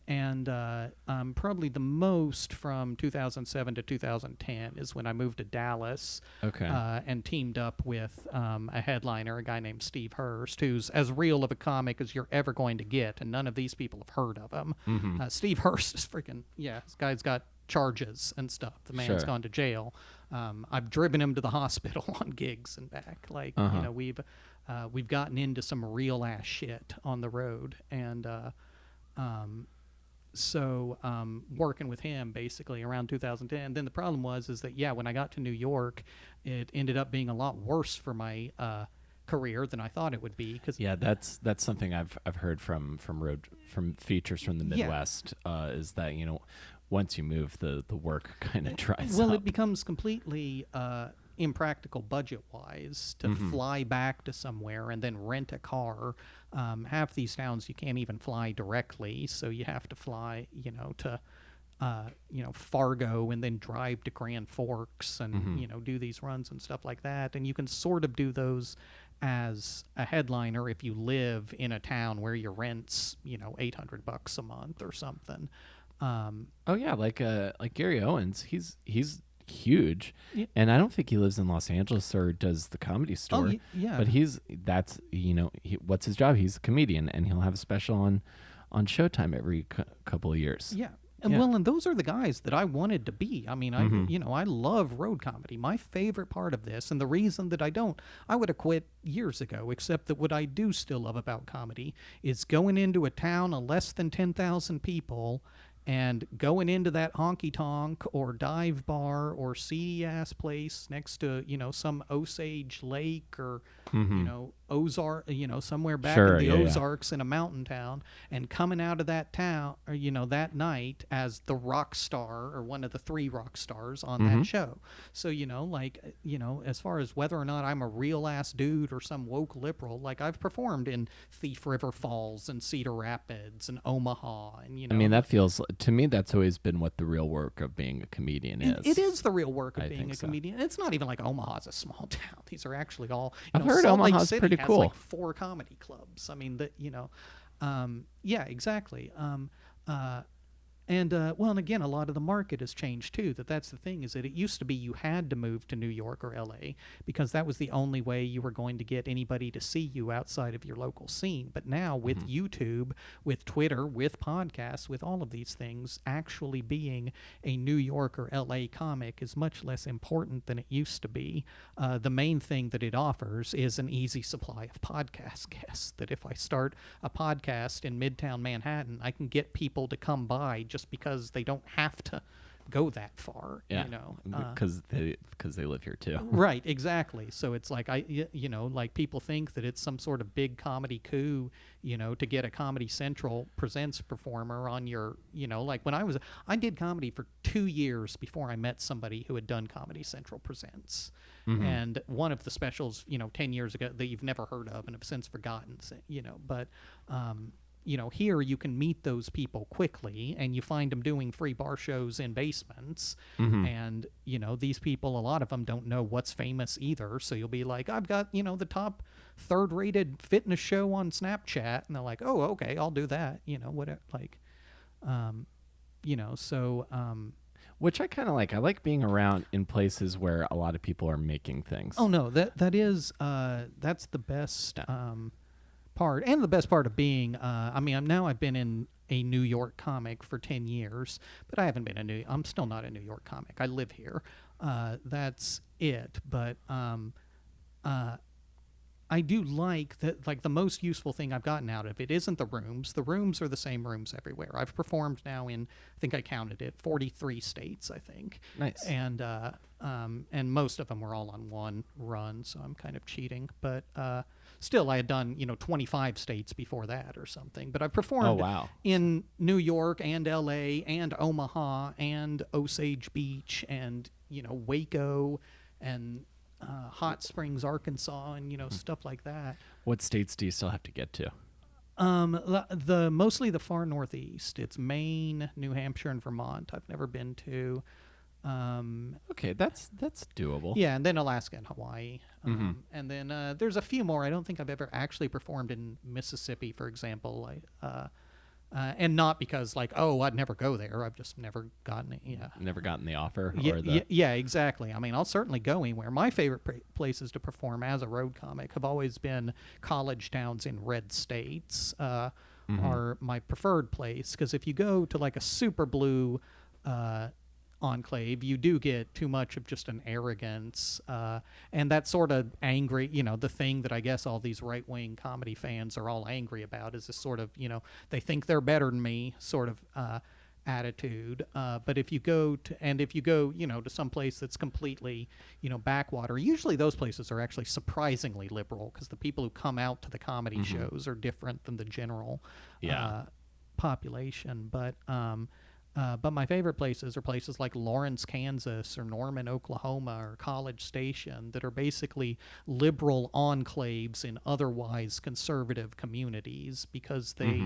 Speaker 2: And probably the most from 2007 to 2010 is when I moved to Dallas. And teamed up with a headliner, a guy named Steve Hurst, who's as real of a comic as you're ever going to get, and none of these people have heard of him. Steve Hurst is freaking, this guy's got charges and stuff. The man's gone to jail. I've driven him to the hospital on gigs and back. Like, we've gotten into some real ass shit on the road. And so working with him basically around 2010. Then the problem was that when I got to New York, it ended up being a lot worse for my career than I thought it would be.
Speaker 1: That's something I've heard from features from the Midwest, is that once you move, the work kind of dries up.
Speaker 2: It becomes completely impractical budget-wise to fly back to somewhere and then rent a car. Half these towns you can't even fly directly, so you have to fly, to Fargo and then drive to Grand Forks and do these runs and stuff like that. And you can sort of do those as a headliner if you live in a town where your rent's $800 a month or something.
Speaker 1: Like Gary Owens, he's huge, and I don't think he lives in Los Angeles or does the Comedy Store. But what's his job? He's a comedian, and he'll have a special on Showtime every couple of years.
Speaker 2: Yeah. And well, and those are the guys that I wanted to be. I mean, I love road comedy. My favorite part of this, and the reason that I would have quit years ago, except that what I do still love about comedy is going into a town of less than 10,000 people and going into that honky tonk or dive bar or seedy ass place next to, some Osage Lake or, Ozark, somewhere back in the Ozarks in a mountain town, and coming out of that town, or, that night as the rock star or one of the 3 rock stars on that show. So, as far as whether or not I'm a real ass dude or some woke liberal, like I've performed in Thief River Falls and Cedar Rapids and Omaha. And,
Speaker 1: I mean, that feels, to me, that's always been what the real work of being a comedian is.
Speaker 2: It is the real work of being a comedian. It's not even like Omaha's a small town. These are actually all,
Speaker 1: I've heard
Speaker 2: Salt
Speaker 1: Omaha's
Speaker 2: Lake City
Speaker 1: pretty
Speaker 2: has
Speaker 1: cool.
Speaker 2: like 4 comedy clubs. I mean, yeah, exactly. And again, a lot of the market has changed too. That's the thing, is that it used to be you had to move to New York or LA because that was the only way you were going to get anybody to see you outside of your local scene. But now with YouTube, with Twitter, with podcasts, with all of these things, actually being a New York or LA comic is much less important than it used to be. The main thing that it offers is an easy supply of podcast guests. That if I start a podcast in Midtown Manhattan, I can get people to come by just because they don't have to go that far,
Speaker 1: because they live here too.
Speaker 2: Right, exactly. So it's like like people think that it's some sort of big comedy coup, to get a Comedy Central Presents performer on your, like when I did comedy for 2 years before I met somebody who had done Comedy Central Presents. And one of the specials, 10 years ago that you've never heard of and have since forgotten, but here you can meet those people quickly, and you find them doing free bar shows in basements. And, these people, a lot of them don't know what's famous either. So you'll be like, I've got, the top 3rd-rated fitness show on Snapchat. And they're like, oh, okay, I'll do that. Whatever,
Speaker 1: which I kind of like. I like being around in places where a lot of people are making things.
Speaker 2: Oh, no, that's the best part, and the best part of being I've been in a New York comic for 10 years, but I haven't been I'm still not a New York comic. I live here. That's it. But I do like that. Like, the most useful thing I've gotten out of it isn't the rooms. The rooms are the same rooms everywhere. I've performed now in, I think I counted it, 43 states, I think.
Speaker 1: Nice.
Speaker 2: And most of them were all on one run, so I'm kind of cheating. But still, I had done 25 states before that or something. But I've performed in New York and L.A. and Omaha and Osage Beach and Waco and Hot Springs, Arkansas, and stuff like that.
Speaker 1: What states do you still have to get to?
Speaker 2: Mostly the far northeast. It's Maine, New Hampshire, and Vermont. I've never been to.
Speaker 1: Okay, that's doable.
Speaker 2: Yeah, and then Alaska and Hawaii. And then there's a few more. I don't think I've ever actually performed in Mississippi, for example. And not because I'd never go there. I've just never gotten it. Yeah,
Speaker 1: never gotten the offer.
Speaker 2: Yeah, exactly. I mean, I'll certainly go anywhere. My favorite places to perform as a road comic have always been college towns in red states. Are my preferred place, because if you go to like a super blue enclave, you do get too much of just an arrogance and that sort of angry, the thing that I guess all these right-wing comedy fans are all angry about is this sort of, they think they're better than me sort of attitude. But if you go to some place that's completely, backwater, usually those places are actually surprisingly liberal, because the people who come out to the comedy shows are different than the general population. But my favorite places are places like Lawrence, Kansas, or Norman, Oklahoma, or College Station, that are basically liberal enclaves in otherwise conservative communities, because they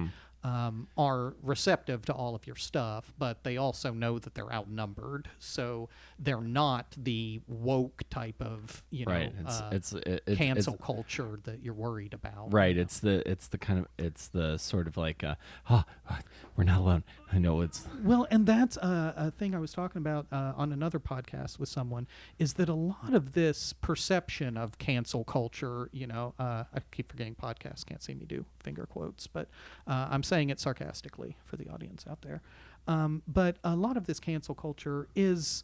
Speaker 2: are receptive to all of your stuff, but they also know that they're outnumbered. So they're not the woke type of, cancel culture that you're worried about.
Speaker 1: Right. It's the sort of like, we're not alone. I know it's.
Speaker 2: Well, and that's a thing I was talking about on another podcast with someone, is that a lot of this perception of cancel culture, I keep forgetting podcasts, can't see me do finger quotes, but I'm saying saying it sarcastically for the audience out there. But a lot of this cancel culture is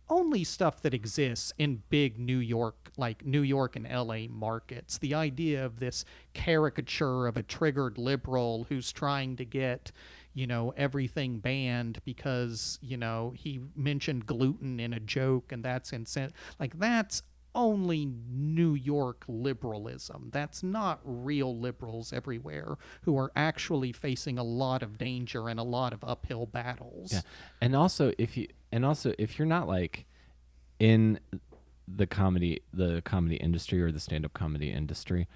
Speaker 2: only stuff that exists in big New York, like New York and LA markets. The idea of this caricature of a triggered liberal who's trying to get, everything banned because, he mentioned gluten in a joke and that's insensitive. Like, that's only New York liberalism. That's not real liberals everywhere who are actually facing a lot of danger and a lot of uphill battles.
Speaker 1: Yeah. And also if you're not like in the comedy industry or the stand-up comedy industry,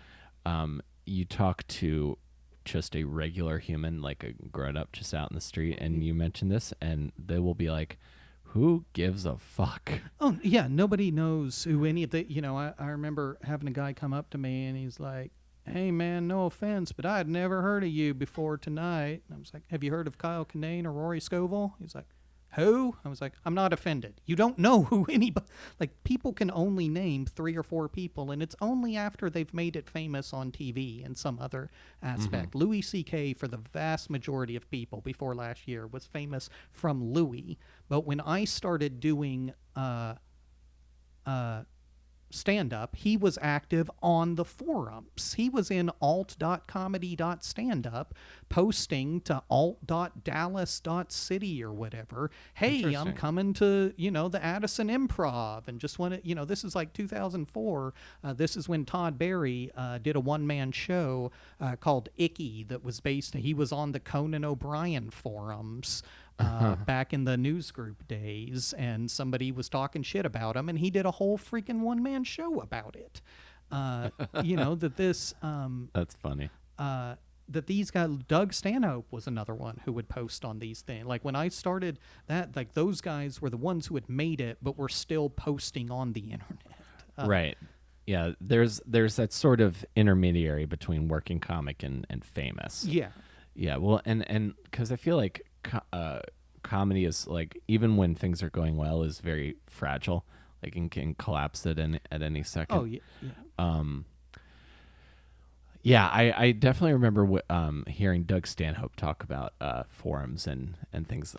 Speaker 1: you talk to just a regular human, like a grown-up just out in the street, and you mention this and they will be like, who gives a fuck?
Speaker 2: Oh, yeah. Nobody knows who any of the, I remember having a guy come up to me and he's like, hey, man, no offense, but I'd never heard of you before tonight. And I was like, have you heard of Kyle Kinane or Rory Scovel? He's like, who? I was like, I'm not offended. You don't know who anybody... Like, people can only name 3 or 4 people, and it's only after they've made it famous on TV in some other aspect. Mm-hmm. Louis C.K., for the vast majority of people before last year, was famous from Louis. But when I started doing stand-up, he was active on the forums. He was in alt.comedy.standup, posting to alt.dallas.city or whatever. Hey, I'm coming to, the Addison Improv, and just want to, this is like 2004. This is when Todd Barry did a one-man show called Icky that was he was on the Conan O'Brien forums. Back in the newsgroup days, and somebody was talking shit about him, and he did a whole freaking one-man show about it. That this...
Speaker 1: That's funny.
Speaker 2: That these guys... Doug Stanhope was another one who would post on these things. Like, when I started that, like, those guys were the ones who had made it, but were still posting on the internet.
Speaker 1: Right. Yeah, there's that sort of intermediary between working comic and famous.
Speaker 2: Yeah.
Speaker 1: Yeah, well, and because I feel like comedy is, like, even when things are going well, is very fragile. Like, it can collapse at any second.
Speaker 2: Oh, yeah.
Speaker 1: Yeah, I definitely remember hearing Doug Stanhope talk about forums and things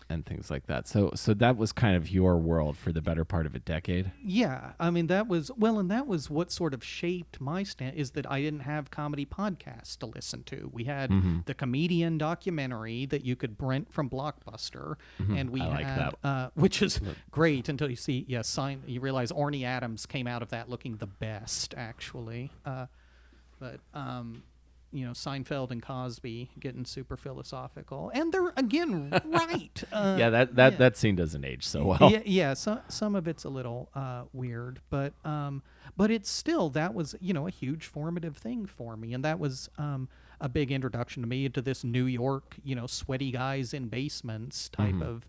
Speaker 1: like that. So that was kind of your world for the better part of a decade.
Speaker 2: Yeah, I mean, that was what sort of shaped my stand, is that I didn't have comedy podcasts to listen to. We had the comedian documentary that you could rent from Blockbuster, and we had that. Which is great until you see you realize Orny Adams came out of that looking the best, actually. But, Seinfeld and Cosby getting super philosophical. And they're, again, right.
Speaker 1: That scene doesn't age so well.
Speaker 2: Yeah, so, some of it's a little weird. But it's still, that was, a huge formative thing for me. And that was a big introduction to me into this New York, sweaty guys in basements type of...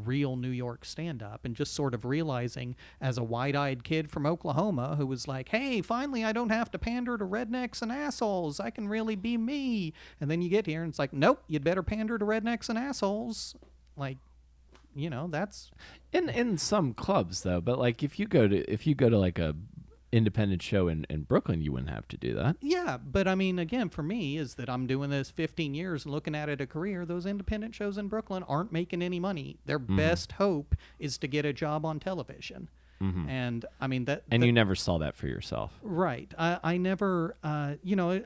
Speaker 2: real New York stand-up, and just sort of realizing as a wide-eyed kid from Oklahoma who was like, hey, finally I don't have to pander to rednecks and assholes. I can really be me. And then you get here and it's like, nope, you'd better pander to rednecks and assholes. Like, that's...
Speaker 1: In some clubs, though, but, like, if you go to like a independent show in Brooklyn, you wouldn't have to do that.
Speaker 2: Yeah, but I mean, again, for me, is that I'm doing this 15 years and looking at it a career. Those independent shows in Brooklyn aren't making any money. Their best hope is to get a job on television. And I mean
Speaker 1: you never saw that for yourself,
Speaker 2: right? I never,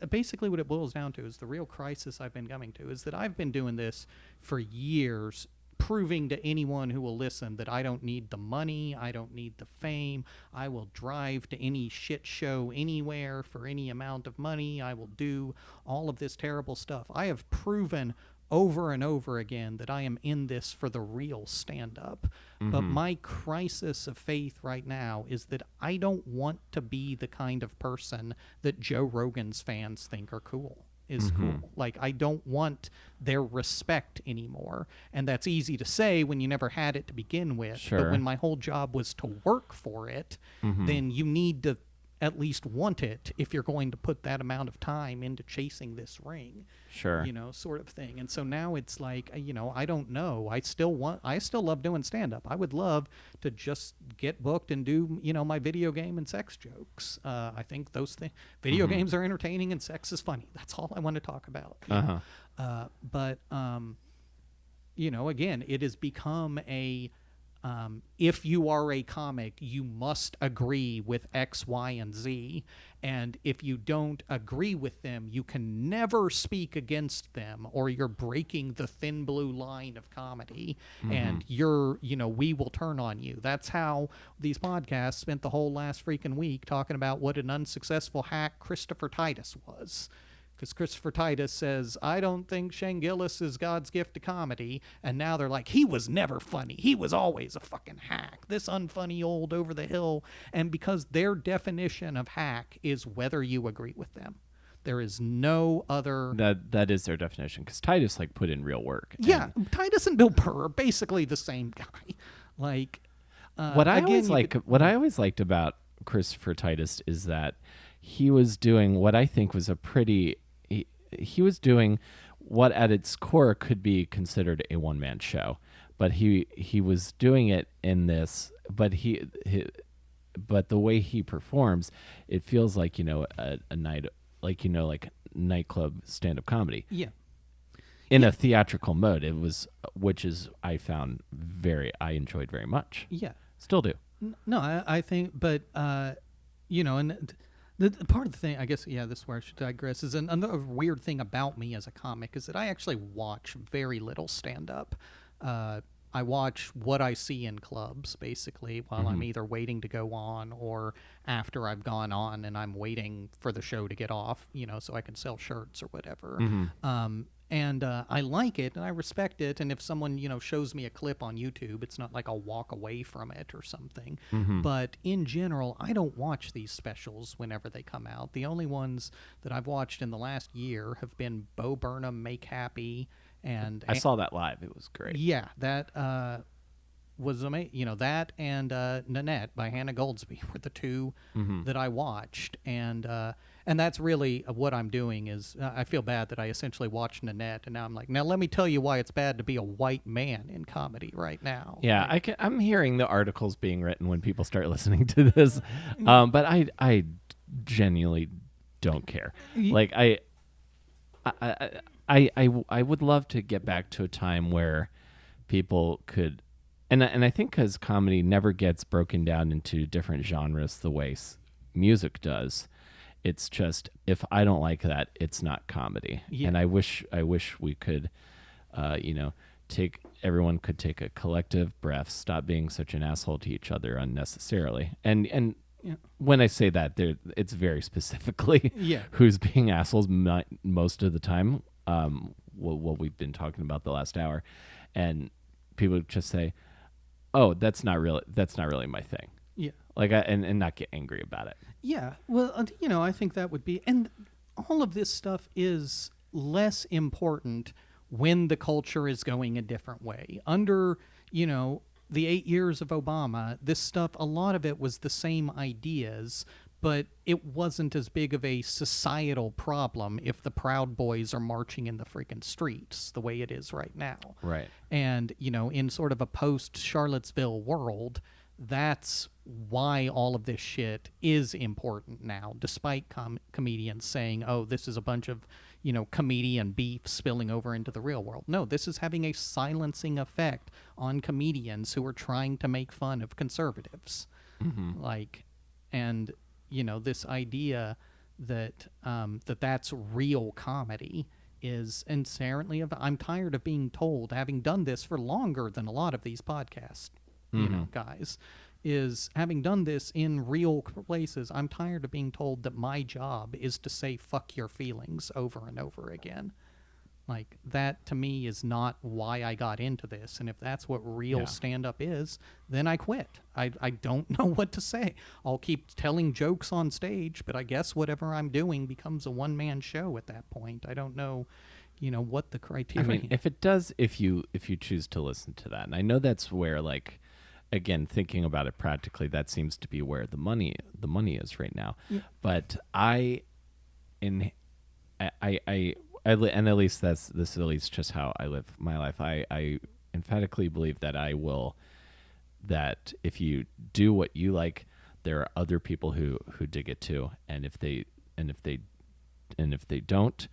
Speaker 2: basically what it boils down to is the real crisis I've been coming to is that I've been doing this for years, proving to anyone who will listen that I don't need the money, I don't need the fame. I will drive to any shit show anywhere for any amount of money. I will do all of this terrible stuff. I have proven over and over again that I am in this for the real stand-up. But my crisis of faith right now is that I don't want to be the kind of person that Joe Rogan's fans think are cool. Cool. Like, I don't want their respect anymore. And that's easy to say when you never had it to begin with.
Speaker 1: Sure.
Speaker 2: But when my whole job was to work for it, then you need to at least want it if you're going to put that amount of time into chasing this ring.
Speaker 1: Sure.
Speaker 2: Sort of thing. And so now it's like, I don't know. I still love doing stand-up. I would love to just get booked and do, my video game and sex jokes. I think those things, video games are entertaining and sex is funny. That's all I want to talk about. But again, it has become a if you are a comic, you must agree with X, Y, and Z. And if you don't agree with them, you can never speak against them, or you're breaking the thin blue line of comedy. And we will turn on you. That's how these podcasts spent the whole last freaking week talking about what an unsuccessful hack Christopher Titus was. Because Christopher Titus says, I don't think Shane Gillis is God's gift to comedy. And now they're like, he was never funny. He was always a fucking hack. This unfunny old over the hill. And because their definition of hack is whether you agree with them. There is no other...
Speaker 1: That is their definition. Because Titus, put in real work.
Speaker 2: Yeah, Titus and Bill Burr are basically the same guy.
Speaker 1: What I always liked about Christopher Titus is that he was doing what I think was a pretty... He was doing what at its core could be considered a one-man show, but he was doing it in this, but but the way he performs, it feels like, a night, like nightclub stand-up comedy.
Speaker 2: Yeah.
Speaker 1: In a theatrical mode, which I enjoyed very much.
Speaker 2: Yeah.
Speaker 1: Still do.
Speaker 2: No, I think, but, and... The part of the thing, I guess, this is where I should digress, is another weird thing about me as a comic is that I actually watch very little stand-up. I watch what I see in clubs, basically, while I'm either waiting to go on or after I've gone on and I'm waiting for the show to get off, so I can sell shirts or whatever. And I like it and I respect it. And if someone, shows me a clip on YouTube, it's not like I'll walk away from it or something. But in general, I don't watch these specials whenever they come out. The only ones that I've watched in the last year have been Bo Burnham, Make Happy, and...
Speaker 1: I saw that live. It was great.
Speaker 2: Yeah, that was amazing. That and Nanette by Hannah Goldsby were the two that I watched. And that's really what I'm doing is I feel bad that I essentially watched Nanette, and now I'm like, now let me tell you why it's bad to be a white man in comedy right now.
Speaker 1: Yeah, I'm hearing the articles being written when people start listening to this, but I genuinely don't care. I would love to get back to a time where people could, and I think because comedy never gets broken down into different genres the way music does. It's just, if I don't like that, it's not comedy. Yeah. And I wish we could, everyone could take a collective breath, stop being such an asshole to each other unnecessarily. And yeah. When I say that, it's very specifically who's being assholes most of the time. What we've been talking about the last hour, and people just say, "Oh, that's not really my thing." Yeah, and not get angry about it.
Speaker 2: Yeah, well, I think that would be, and all of this stuff is less important when the culture is going a different way. Under, the 8 years of Obama, this stuff, a lot of it was the same ideas, but it wasn't as big of a societal problem if the Proud Boys are marching in the freaking streets the way it is right now.
Speaker 1: Right.
Speaker 2: And, in sort of a post-Charlottesville world, that's why all of this shit is important now, despite comedians saying, oh, this is a bunch of, comedian beef spilling over into the real world. No, this is having a silencing effect on comedians who are trying to make fun of conservatives. And, this idea that that's real comedy is inherently I'm tired of being told, having done this for longer than a lot of these podcasts, guys, is having done this in real places, I'm tired of being told that my job is to say fuck your feelings over and over again. That to me is not why I got into this. And if that's what real stand-up is, then I quit. I don't know what to say. I'll keep telling jokes on stage, but I guess whatever I'm doing becomes a one-man show at that point. I don't know, what the criteria.
Speaker 1: I mean, if it does, if you choose to listen to that, and I know that's where, again, thinking about it practically, that seems to be where the money is right now. Yeah. But and at least this is at least just how I live my life. I emphatically believe that if you do what you like, there are other people who dig it too. And if they don't,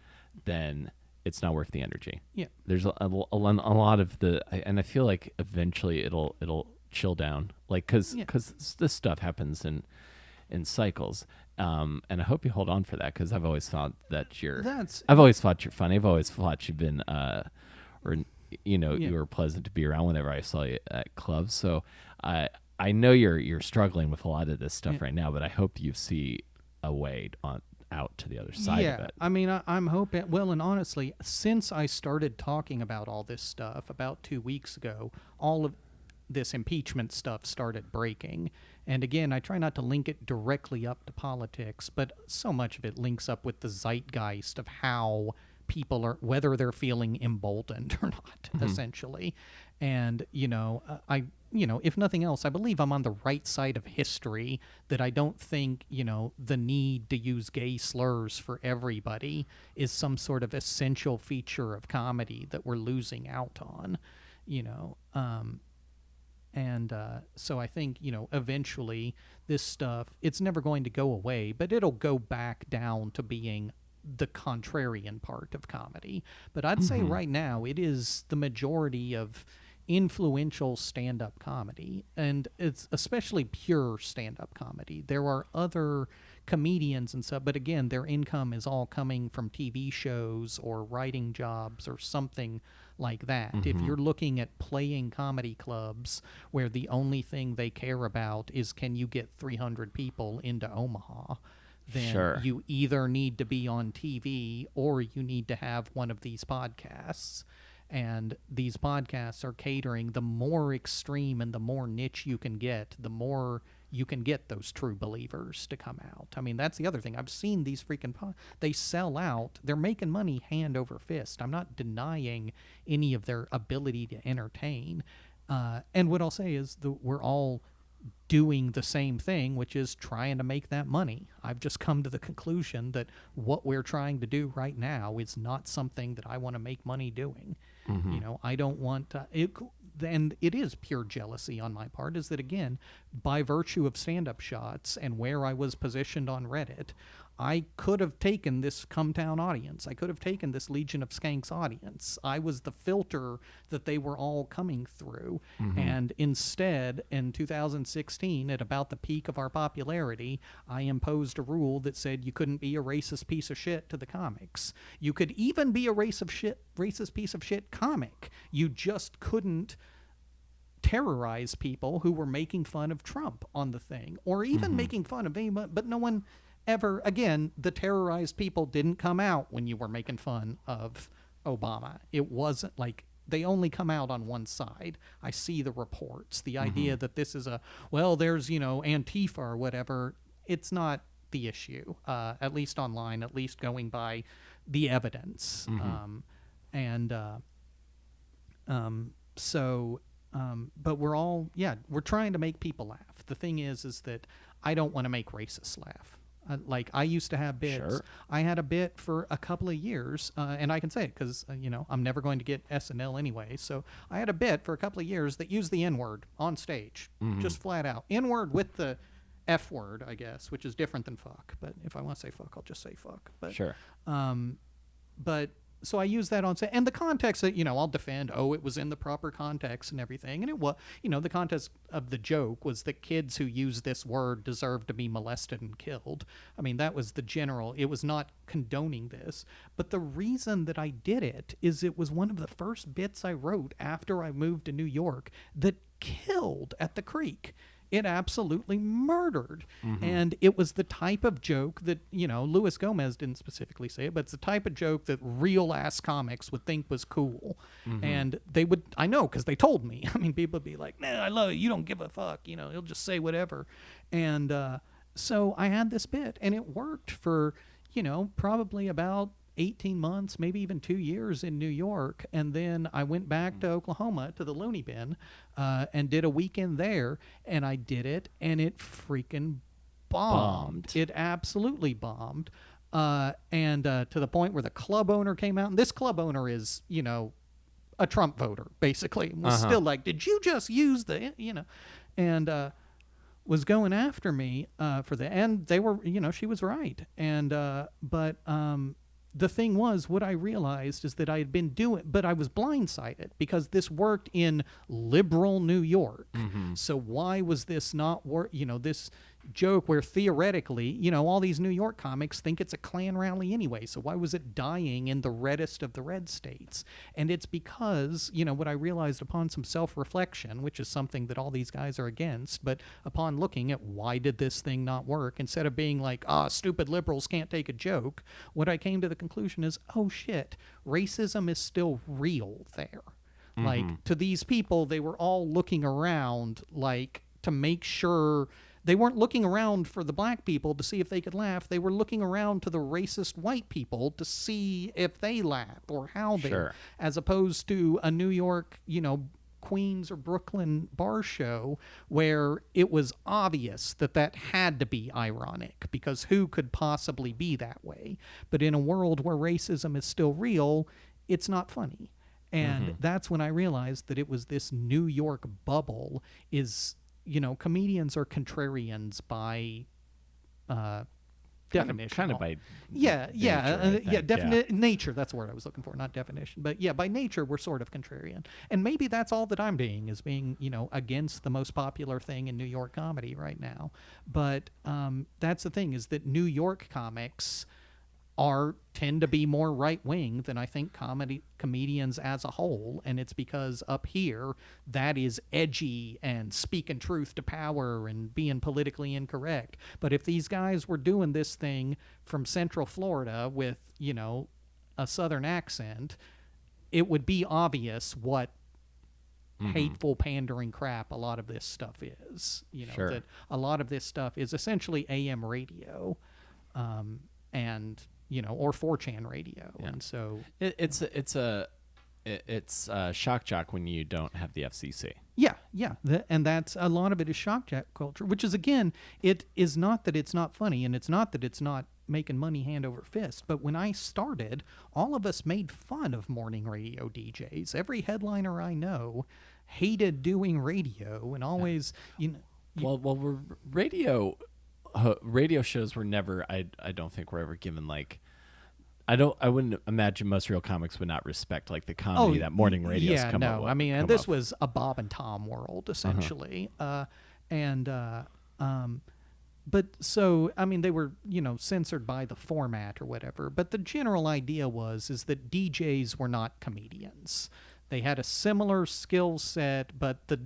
Speaker 1: then it's not worth the energy.
Speaker 2: Yeah.
Speaker 1: There's a lot of and I feel like eventually it'll chill down, like because this stuff happens in cycles. And I hope you hold on for that, because I've always thought that I've always thought you're funny. I've always thought you've been you were pleasant to be around whenever I saw you at clubs. So I know you're struggling with a lot of this stuff right now, but I hope you see a way out to the other side of it.
Speaker 2: I mean, I'm hoping. Well, and honestly, since I started talking about all this stuff about 2 weeks ago, all of this impeachment stuff started breaking. And again, I try not to link it directly up to politics, but so much of it links up with the zeitgeist of how people are, whether they're feeling emboldened or not, essentially. And, if nothing else, I believe I'm on the right side of history, that I don't think, the need to use gay slurs for everybody is some sort of essential feature of comedy that we're losing out on, And so I think, eventually this stuff, it's never going to go away, but it'll go back down to being the contrarian part of comedy. But I'd say right now it is the majority of influential stand-up comedy, and it's especially pure stand-up comedy. There are other comedians and stuff, but again, their income is all coming from TV shows or writing jobs or something like that. If you're looking at playing comedy clubs where the only thing they care about is can you get 300 people into Omaha, then you either need to be on TV or you need to have one of these podcasts. And these podcasts are catering, the more extreme and the more niche you can get, the more you can get those true believers to come out. I mean, that's the other thing. I've seen these freaking they sell out. They're making money hand over fist. I'm not denying any of their ability to entertain. And what I'll say is we're all doing the same thing, which is trying to make that money. I've just come to the conclusion that what we're trying to do right now is not something that I want to make money doing. I don't want to, and it is pure jealousy on my part, is that, again, by virtue of stand-up shots and where I was positioned on Reddit, I could have taken this Cumtown audience. I could have taken this Legion of Skanks audience. I was the filter that they were all coming through. And instead, in 2016, at about the peak of our popularity, I imposed a rule that said you couldn't be a racist piece of shit to the comics. You could even be a racist piece of shit comic. You just couldn't terrorize people who were making fun of Trump on the thing, or even making fun of anyone, but no one ever, again, the terrorized people didn't come out when you were making fun of Obama. It wasn't like, they only come out on one side. I see the reports. The idea that this is there's, Antifa or whatever, it's not the issue, at least online, at least going by the evidence. But we're all, we're trying to make people laugh. The thing is that I don't want to make racists laugh. Like, I used to have bits.
Speaker 1: Sure.
Speaker 2: I had a bit for a couple of years, and I can say it because, I'm never going to get SNL anyway. So I had a bit for a couple of years that used the N-word on stage, just flat out. N-word with the F word, I guess, which is different than fuck. But if I want to say fuck, I'll just say fuck. But,
Speaker 1: sure.
Speaker 2: But so I use that on set, and the context that, I'll defend, it was in the proper context and everything. And it was, the context of the joke was that kids who use this word deserve to be molested and killed. I mean, that was the general, it was not condoning this. But the reason that I did it is it was one of the first bits I wrote after I moved to New York that killed at the Creek. It absolutely murdered. And it was the type of joke that, Luis Gomez didn't specifically say it, but it's the type of joke that real ass comics would think was cool. And they would, I know, because they told me. I mean, people would be like, "Man, I love it. You don't give a fuck. He'll just say whatever." And so I had this bit, and it worked for, probably about 18 months, maybe even 2 years in New York. And then I went back to Oklahoma to the Looney Bin and did a weekend there. And I did it, and it freaking bombed. It absolutely bombed. And to the point where the club owner came out. And this club owner is, a Trump voter, basically. Was still like, "Did you just use the, And was going after me for the, and they were, she was right. And, but the thing was, what I realized is that I had been doing, but I was blindsided because this worked in liberal New York. So why was this not work? This joke where theoretically, all these New York comics think it's a Klan rally anyway. So why was it dying in the reddest of the red states? And it's because, what I realized upon some self-reflection, which is something that all these guys are against, but upon looking at why did this thing not work, instead of being like, stupid liberals can't take a joke, what I came to the conclusion is, oh shit, racism is still real there. Like, to these people, they were all looking around, like, to make sure. They weren't looking around for the black people to see if they could laugh. They were looking around to the racist white people to see if they laugh or how they, as opposed to a New York, Queens or Brooklyn bar show where it was obvious that had to be ironic, because who could possibly be that way? But in a world where racism is still real, it's not funny. And that's when I realized that it was this New York bubble is, comedians are contrarians by definition.
Speaker 1: Kind of by
Speaker 2: nature. That's the word I was looking for, not definition. But yeah, by nature, we're sort of contrarian. And maybe that's all that I'm being, is being, against the most popular thing in New York comedy right now. But that's the thing, is that New York comics tend to be more right-wing than I think comedians as a whole, and it's because up here that is edgy and speaking truth to power and being politically incorrect. But if these guys were doing this thing from Central Florida with, a Southern accent, it would be obvious what hateful pandering crap a lot of this stuff is. That a lot of this stuff is essentially AM radio, and or 4chan radio. And so
Speaker 1: it's shock jock when you don't have the FCC.
Speaker 2: And that's a lot of it is shock jock culture, which is, again, it is not that it's not funny, and it's not that it's not making money hand over fist. But when I started, all of us made fun of morning radio DJs. Every headliner I know hated doing radio, and always,
Speaker 1: well, radio shows were never, I don't think were ever given, like, I wouldn't imagine most real comics would not respect, like, the comedy that morning radio's come up with.
Speaker 2: I mean, and this was a Bob and Tom world, essentially. But so, I mean, they were, censored by the format or whatever. But the general idea is that DJs were not comedians. They had a similar skill set, but the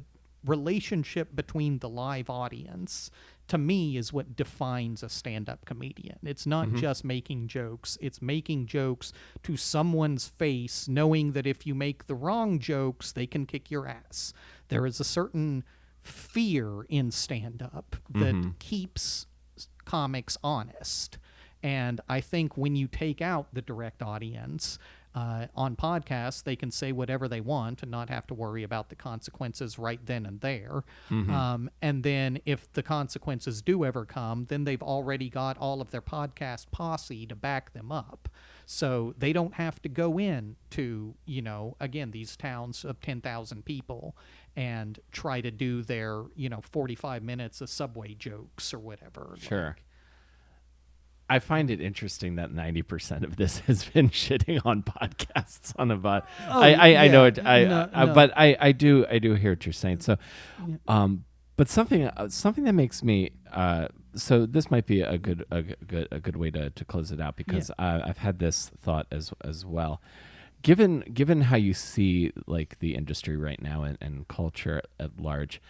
Speaker 2: relationship between the live audience, to me, is what defines a stand-up comedian. It's not just making jokes. It's making jokes to someone's face, knowing that if you make the wrong jokes, they can kick your ass. There is a certain fear in stand-up that keeps comics honest. And I think when you take out the direct audience, on podcasts, they can say whatever they want and not have to worry about the consequences right then and there. And then if the consequences do ever come, then they've already got all of their podcast posse to back them up. So they don't have to go in to, again, these towns of 10,000 people and try to do their, 45 minutes of subway jokes or whatever.
Speaker 1: Sure. I find it interesting that 90% of this has been shitting on podcasts on about. I know it. But I do hear what you're saying. So, but something that makes me. So this might be a good way to close it out, because I've had this thought as well. Given how you see, like, the industry right now and culture at large,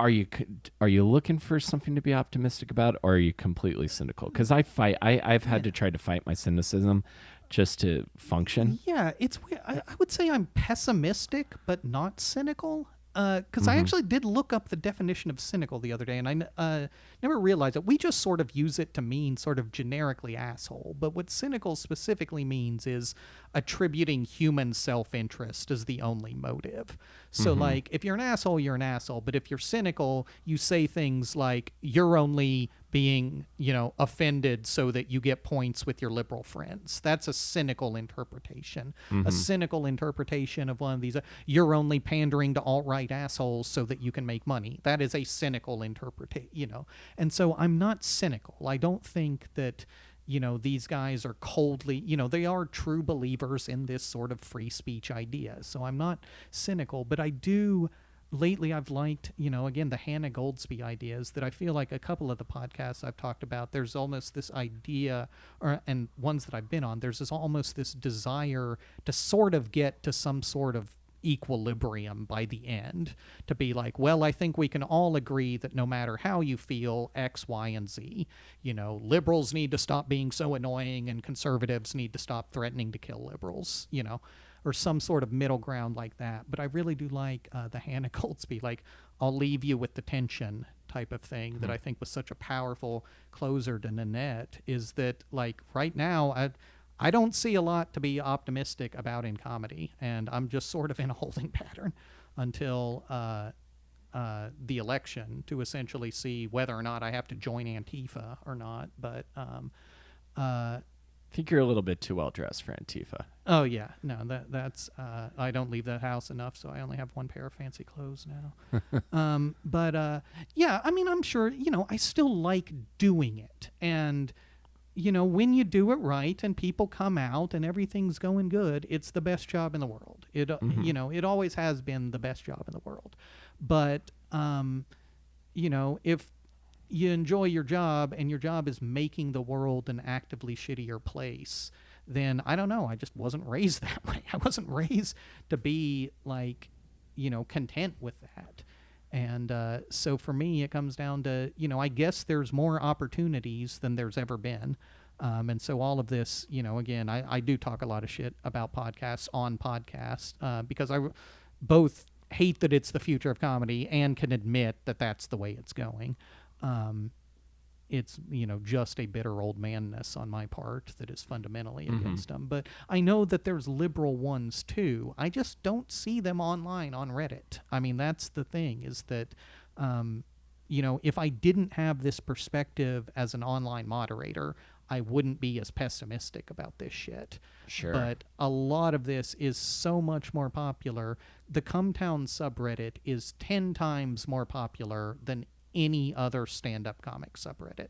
Speaker 1: are you looking for something to be optimistic about, or are you completely cynical? Because I've had to try to fight my cynicism just to function.
Speaker 2: Yeah, it's weird. I would say I'm pessimistic, but not cynical. Because I actually did look up the definition of cynical the other day, and I never realized it. We just sort of use it to mean sort of generically asshole. But what cynical specifically means is attributing human self-interest as the only motive. So, like, if you're an asshole, you're an asshole. But if you're cynical, you say things like, you're only being, offended so that you get points with your liberal friends. That's a cynical interpretation. A cynical interpretation of one of these, you're only pandering to alt-right assholes so that you can make money. That is a cynical interpretation, And so I'm not cynical. I don't think that, these guys are coldly, they are true believers in this sort of free speech idea. So I'm not cynical, but I do. Lately, I've liked, again, the Hannah Goldsby ideas that I feel like a couple of the podcasts I've talked about, there's almost this idea, and ones that I've been on, there's almost this desire to sort of get to some sort of equilibrium by the end, to be like, well, I think we can all agree that no matter how you feel, X, Y, and Z, liberals need to stop being so annoying and conservatives need to stop threatening to kill liberals, or some sort of middle ground like that. But I really do like the Hannah Goldsby, like, I'll leave you with the tension type of thing that I think was such a powerful closer to Nanette, is that, like, right now, I don't see a lot to be optimistic about in comedy, and I'm just sort of in a holding pattern until the election to essentially see whether or not I have to join Antifa or not. But
Speaker 1: I think you're a little bit too well dressed for Antifa.
Speaker 2: Oh yeah, no, that's I don't leave the house enough, so I only have one pair of fancy clothes now. But yeah, I mean, I'm sure I still like doing it, and when you do it right and people come out and everything's going good, it's the best job in the world. It it always has been the best job in the world. But if you enjoy your job and your job is making the world an actively shittier place, then I don't know, I just wasn't raised that way. I wasn't raised to be like, content with that. And so for me, it comes down to, I guess there's more opportunities than there's ever been. And so all of this, again, I do talk a lot of shit about podcasts on podcasts because I both hate that it's the future of comedy and can admit that that's the way it's going. It's, just a bitter old manness on my part that is fundamentally against them. But I know that there's liberal ones too. I just don't see them online on Reddit. I mean, that's the thing, is that, if I didn't have this perspective as an online moderator, I wouldn't be as pessimistic about this shit.
Speaker 1: Sure.
Speaker 2: But a lot of this is so much more popular. The Cumtown subreddit is 10 times more popular than any other stand-up comic subreddit.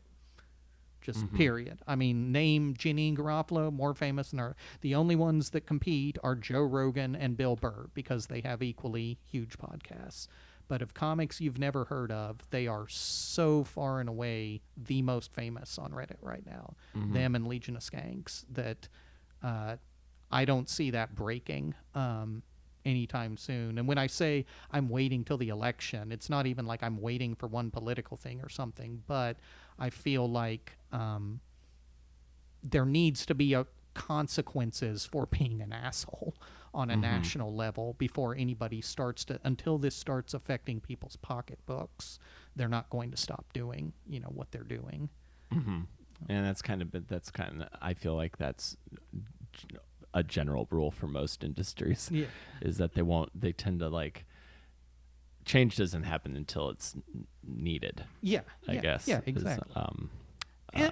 Speaker 2: Just period. I mean, name Ginny Garofalo, more famous than her. The only ones that compete are Joe Rogan and Bill Burr because they have equally huge podcasts. But of comics you've never heard of, they are so far and away the most famous on Reddit right now. Them and Legion of Skanks, that I don't see that breaking anytime soon. And when I say I'm waiting till the election, it's not even like I'm waiting for one political thing or something, but I feel like there needs to be consequences for being an asshole on a national level before anybody starts to, until this starts affecting people's pocketbooks, they're not going to stop doing, what they're doing.
Speaker 1: And that's kind of, I feel like that's a general rule for most industries, is that they tend to, like, change doesn't happen until it's needed. I guess.
Speaker 2: Yeah, exactly.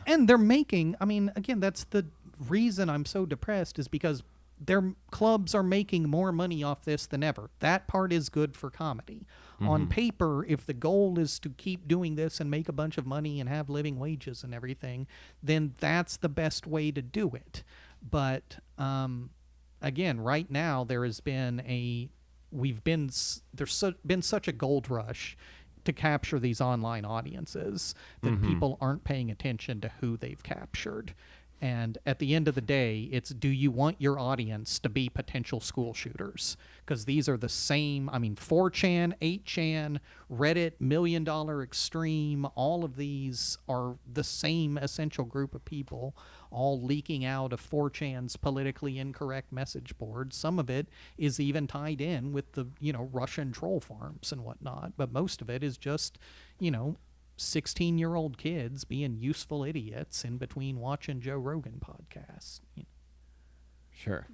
Speaker 2: And they're making, I mean, again, that's the reason I'm so depressed, is because their clubs are making more money off this than ever. That part is good for comedy. On paper, if the goal is to keep doing this and make a bunch of money and have living wages and everything, then that's the best way to do it. But again, right now there's been such a gold rush to capture these online audiences that people aren't paying attention to who they've captured. And at the end of the day, it's, do you want your audience to be potential school shooters? Because these are the same, 4chan, 8chan, Reddit, $1 Million Extreme, all of these are the same essential group of people, all leaking out of 4chan's politically incorrect message board. Some of it is even tied in with the, Russian troll farms and whatnot. But most of it is just, 16-year-old kids being useful idiots in between watching Joe Rogan podcasts.
Speaker 1: Sure.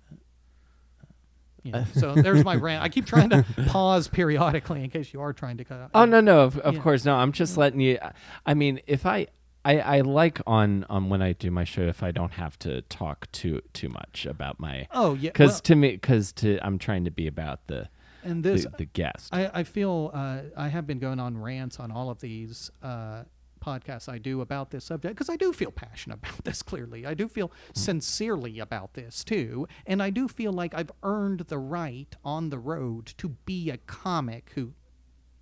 Speaker 2: So there's my rant. I keep trying to pause periodically in case you are trying to cut out.
Speaker 1: Oh, no, of course. No, I'm just letting you. I mean, if I like on when I do my show, if I don't have to talk too much about my.
Speaker 2: Oh, yeah.
Speaker 1: Because I'm trying to be about the guest.
Speaker 2: I feel I have been going on rants on all of these podcasts I do about this subject, because I do feel passionate about this, clearly. I do feel sincerely about this, too. And I do feel like I've earned the right on the road to be a comic who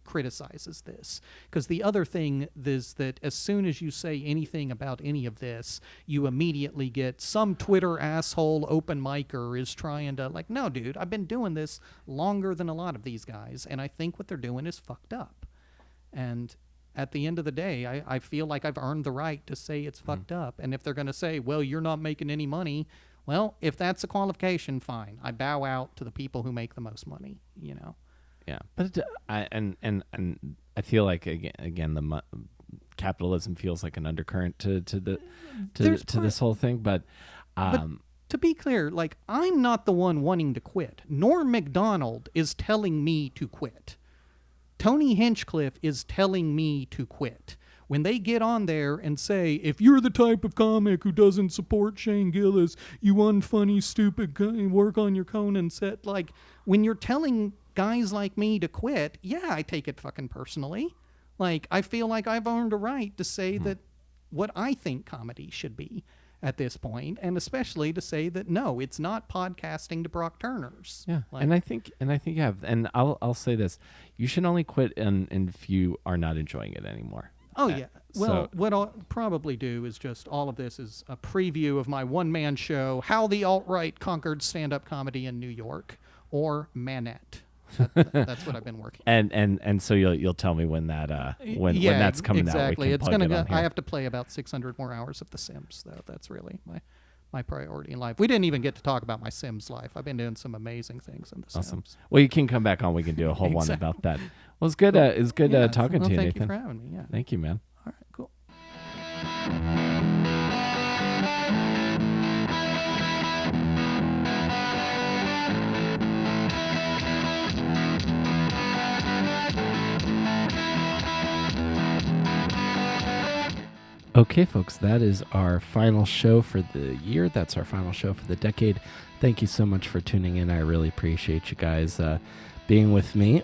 Speaker 2: criticizes this. Because the other thing is that as soon as you say anything about any of this, you immediately get some Twitter asshole open micer is trying to, like, no, dude, I've been doing this longer than a lot of these guys, and I think what they're doing is fucked up. And at the end of the day, I feel like I've earned the right to say it's fucked up. And if they're going to say, well, you're not making any money, well, if that's a qualification, fine. I bow out to the people who make the most money, you know?
Speaker 1: Yeah, but I feel like again the capitalism feels like an undercurrent to this whole thing. But
Speaker 2: to be clear, like, I'm not the one wanting to quit. Norm Macdonald is telling me to quit. Tony Hinchcliffe is telling me to quit. When they get on there and say, if you're the type of comic who doesn't support Shane Gillis, you unfunny, stupid guy, work on your Conan set. Like, when you're telling guys like me to quit, yeah, I take it fucking personally. Like, I feel like I've earned a right to say that what I think comedy should be at this point, and especially to say that no, it's not podcasting to Brock Turners.
Speaker 1: Yeah,
Speaker 2: like,
Speaker 1: and I think you have, and I'll say this: you should only quit if you are not enjoying it anymore.
Speaker 2: Oh, yeah. Well, what I'll probably do is just all of this is a preview of my one-man show, How the Alt-Right Conquered Stand-Up Comedy in New York, or Manette. That's what I've been working
Speaker 1: on. And so you'll tell me when that when that's coming
Speaker 2: exactly.
Speaker 1: out. Exactly.
Speaker 2: It's going to I have to play about 600 more hours of The Sims, though. That's really my priority in life. We didn't even get to talk about my Sims life. I've been doing some amazing things in The Sims.
Speaker 1: Well, you can come back on. We can do a whole one about that. Well, it's good. It's good talking to you, Nathan.
Speaker 2: Thank you for having me. Yeah.
Speaker 1: Thank you, man.
Speaker 2: All right, cool.
Speaker 1: Okay, folks, that is our final show for the year. That's our final show for the decade. Thank you so much for tuning in. I really appreciate you guys being with me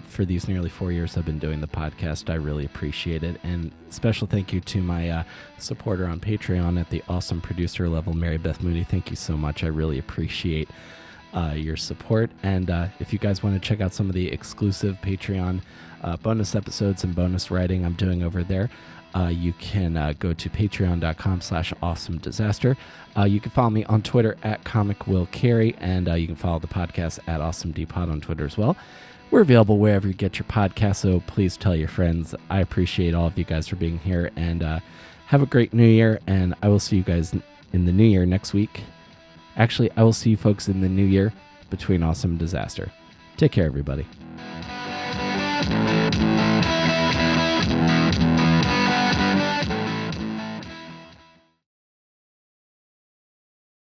Speaker 1: for these nearly 4 years I've been doing the podcast. I really appreciate it. And special thank you to my supporter on Patreon at the awesome producer level, Mary Beth Moody. Thank you so much. I really appreciate your support. And if you guys want to check out some of the exclusive Patreon bonus episodes and bonus writing I'm doing over there, you can go to patreon.com/awesomedisaster. You can follow me on Twitter at ComicWillCarey, and you can follow the podcast at AwesomeDpod on Twitter as well. We're available wherever you get your podcasts, so please tell your friends. I appreciate all of you guys for being here, and have a great new year, and I will see you guys in the new year next week. Actually, I will see you folks in the new year between Awesome and Disaster. Take care, everybody.